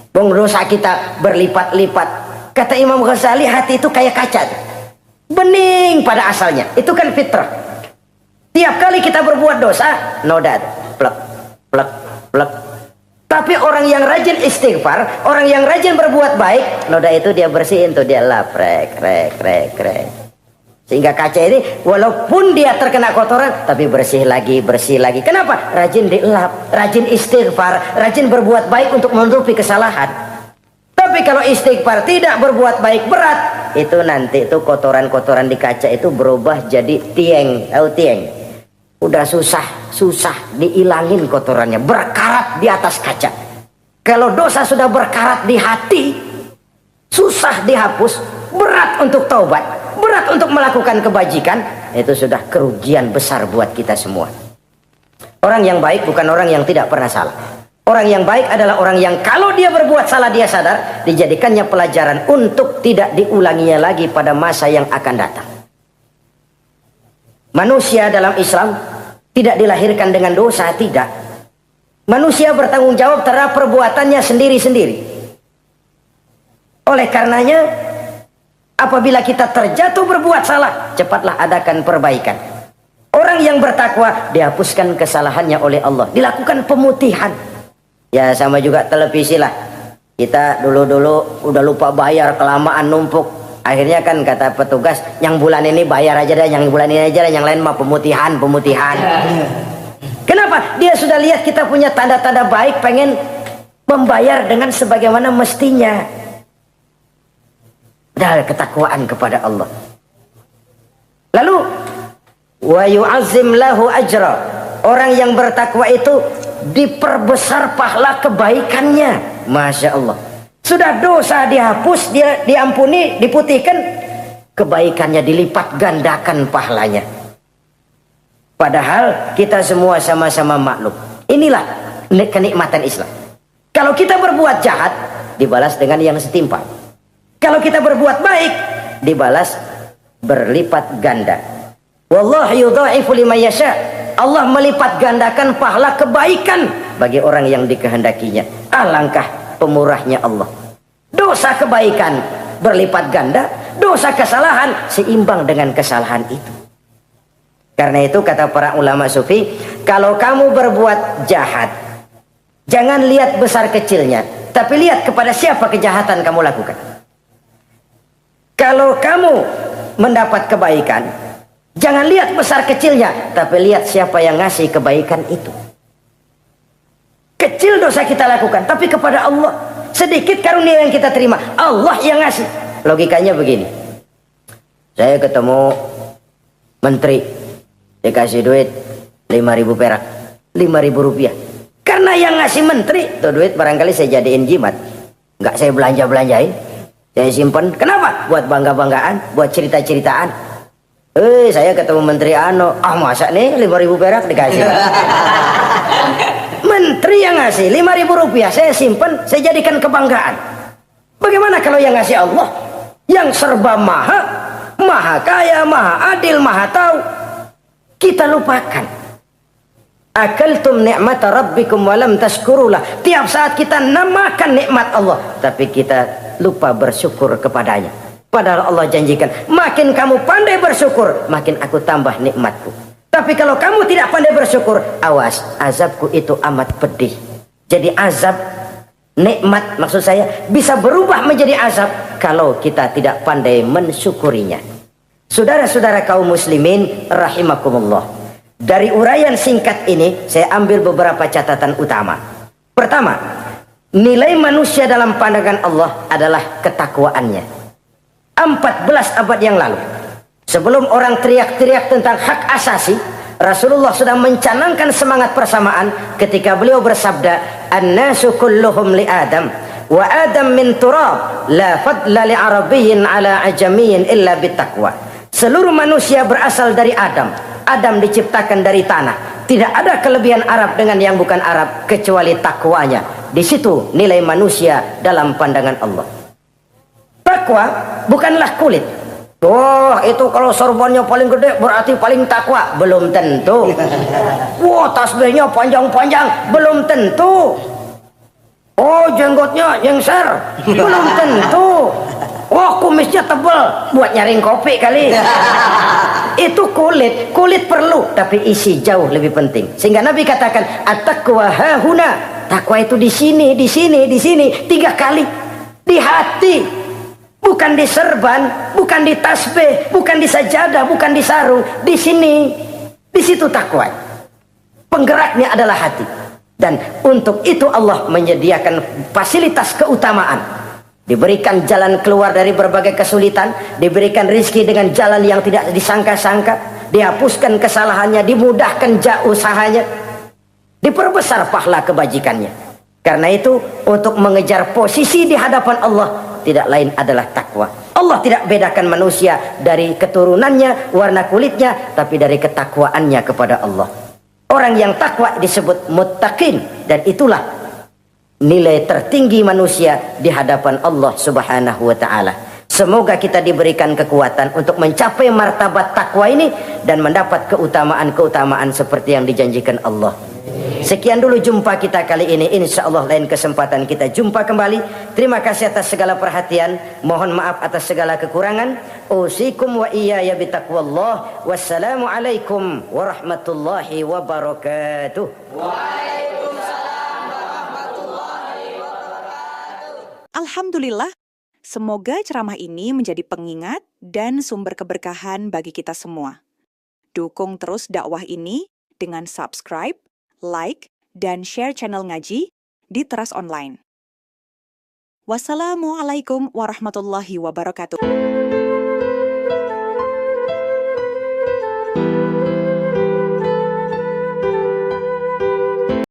Bung, dosa kita berlipat-lipat. Kata Imam Ghazali, hati itu kayak kaca, bening pada asalnya. Itu kan fitrah. Tiap kali kita berbuat dosa, noda, plek, plek, plek. Tapi orang yang rajin istighfar, orang yang rajin berbuat baik, noda itu dia bersihin tuh, dia lap, rek. Sehingga kaca ini walaupun dia terkena kotoran, tapi bersih lagi. Kenapa? Rajin dilap, rajin istighfar, rajin berbuat baik untuk menutupi kesalahan. Tapi kalau istighfar tidak berbuat baik berat, itu nanti itu kotoran-kotoran di kaca itu berubah jadi tieng. Tahu tieng? Udah susah diilangin kotorannya, berkarat di atas kaca. Kalau dosa sudah berkarat di hati, susah dihapus, berat untuk taubat, berat untuk melakukan kebajikan, itu sudah kerugian besar buat kita semua. Orang yang baik bukan orang yang tidak pernah salah. Orang yang baik adalah orang yang kalau dia berbuat salah dia sadar, dijadikannya pelajaran untuk tidak diulanginya lagi pada masa yang akan datang. Manusia dalam Islam tidak dilahirkan dengan dosa, tidak. Manusia bertanggung jawab terhadap perbuatannya sendiri-sendiri. Oleh karenanya, apabila kita terjatuh berbuat salah, cepatlah adakan perbaikan. Orang yang bertakwa dihapuskan kesalahannya oleh Allah, dilakukan pemutihan. Ya sama juga televisi lah. Kita dulu udah lupa bayar, kelamaan numpuk. Akhirnya kan kata petugas, yang bulan ini bayar aja dah, yang bulan ini aja dah, yang lain mah pemutihan. Kenapa? Dia sudah lihat kita punya tanda-tanda baik, pengen membayar dengan sebagaimana mestinya. Dari ketakwaan kepada Allah. Lalu wa yu'azzim lahu ajra. Orang yang bertakwa itu diperbesar pahala kebaikannya. Masya Allah. Sudah dosa dihapus, dia diampuni, diputihkan, kebaikannya dilipat gandakan pahalanya. Padahal kita semua sama-sama maklum. Inilah kenikmatan Islam. Kalau kita berbuat jahat, dibalas dengan yang setimpal. Kalau kita berbuat baik, dibalas berlipat ganda. Wallahu yudha'ifu liman yasha. Allah melipat gandakan pahala kebaikan bagi orang yang dikehendakinya. Alangkah pemurahnya Allah. Dosa kebaikan berlipat ganda, dosa kesalahan seimbang dengan kesalahan itu. Karena itu kata para ulama sufi, kalau kamu berbuat jahat, jangan lihat besar kecilnya, tapi lihat kepada siapa kejahatan kamu lakukan. Kalau kamu mendapat kebaikan, jangan lihat besar kecilnya, tapi lihat siapa yang ngasih kebaikan itu. Kecil dosa kita lakukan, tapi kepada Allah. Sedikit karunia yang kita terima, Allah yang ngasih. Logikanya begini. Saya ketemu menteri, dikasih duit 5.000 perak, 5.000 rupiah. Karena yang ngasih menteri, itu duit barangkali saya jadiin jimat. Nggak saya belanja-belanjain. Saya simpan. Kenapa? Buat bangga-banggaan, buat cerita-ceritaan. Saya ketemu menteri masa nih 5.000 perak dikasih. Menteri yang ngasih 5.000 rupiah, saya simpan, saya jadikan kebanggaan. Bagaimana kalau yang ngasih Allah, yang serba maha, maha kaya, maha adil, maha tahu, kita lupakan. Akaltum ni'mata rabbikum walam tashkurulah. Tiap saat kita namakan nikmat Allah, tapi kita lupa bersyukur kepadanya. Padahal Allah janjikan, makin kamu pandai bersyukur, makin aku tambah nikmatku. Tapi kalau kamu tidak pandai bersyukur, awas, azabku itu amat pedih. Jadi azab, nikmat maksud saya, bisa berubah menjadi azab kalau kita tidak pandai mensyukurinya. Saudara-saudara kaum muslimin rahimakumullah, dari uraian singkat ini saya ambil beberapa catatan utama. Pertama, nilai manusia dalam pandangan Allah adalah ketakwaannya. 14 abad yang lalu, sebelum orang teriak-teriak tentang hak asasi, Rasulullah sudah mencanangkan semangat persamaan ketika beliau bersabda, "An-nasu kulluhum li Adam, wa Adam min turab, la fadla li arabiyyin ala ajamiyyin illa bitaqwa." Seluruh manusia berasal dari Adam. Adam diciptakan dari tanah. Tidak ada kelebihan Arab dengan yang bukan Arab kecuali takwanya. Di situ nilai manusia dalam pandangan Allah. Takwa bukanlah kulit. Oh, itu kalau sorbannya paling gede berarti paling takwa. Belum tentu. Wah, tasbihnya panjang-panjang. Belum tentu. Oh, jenggotnya jengser. Belum tentu. Oh, kumisnya tebal buat nyaring kopi kali. Itu kulit, kulit perlu, tapi isi jauh lebih penting. Sehingga Nabi katakan, at-taqwa hahuna. Takwa itu di sini, di sini, di sini, 3 kali. Di hati, bukan di serban, bukan di tasbih, bukan di sajadah, bukan di sarung. Di sini, di situ takwa. Penggeraknya adalah hati. Dan untuk itu Allah menyediakan fasilitas keutamaan. Diberikan jalan keluar dari berbagai kesulitan, diberikan rizki dengan jalan yang tidak disangka-sangka, dihapuskan kesalahannya, dimudahkan usahanya, diperbesar pahala kebajikannya. Karena itu, untuk mengejar posisi di hadapan Allah, tidak lain adalah takwa. Allah tidak bedakan manusia dari keturunannya, warna kulitnya, tapi dari ketakwaannya kepada Allah. Orang yang takwa disebut muttaqin, dan itulah nilai tertinggi manusia di hadapan Allah Subhanahu wa ta'ala. Semoga kita diberikan kekuatan untuk mencapai martabat takwa ini dan mendapat keutamaan-keutamaan seperti yang dijanjikan Allah. Sekian dulu jumpa kita kali ini. Insya Allah lain kesempatan kita jumpa kembali. Terima kasih atas segala perhatian. Mohon maaf atas segala kekurangan. Usikum wa iyaya bitaqwallah. Wassalamualaikum warahmatullahi wabarakatuh. Alhamdulillah, semoga ceramah ini menjadi pengingat dan sumber keberkahan bagi kita semua. Dukung terus dakwah ini dengan subscribe, like, dan share channel ngaji di Teras Online. Wassalamualaikum warahmatullahi wabarakatuh.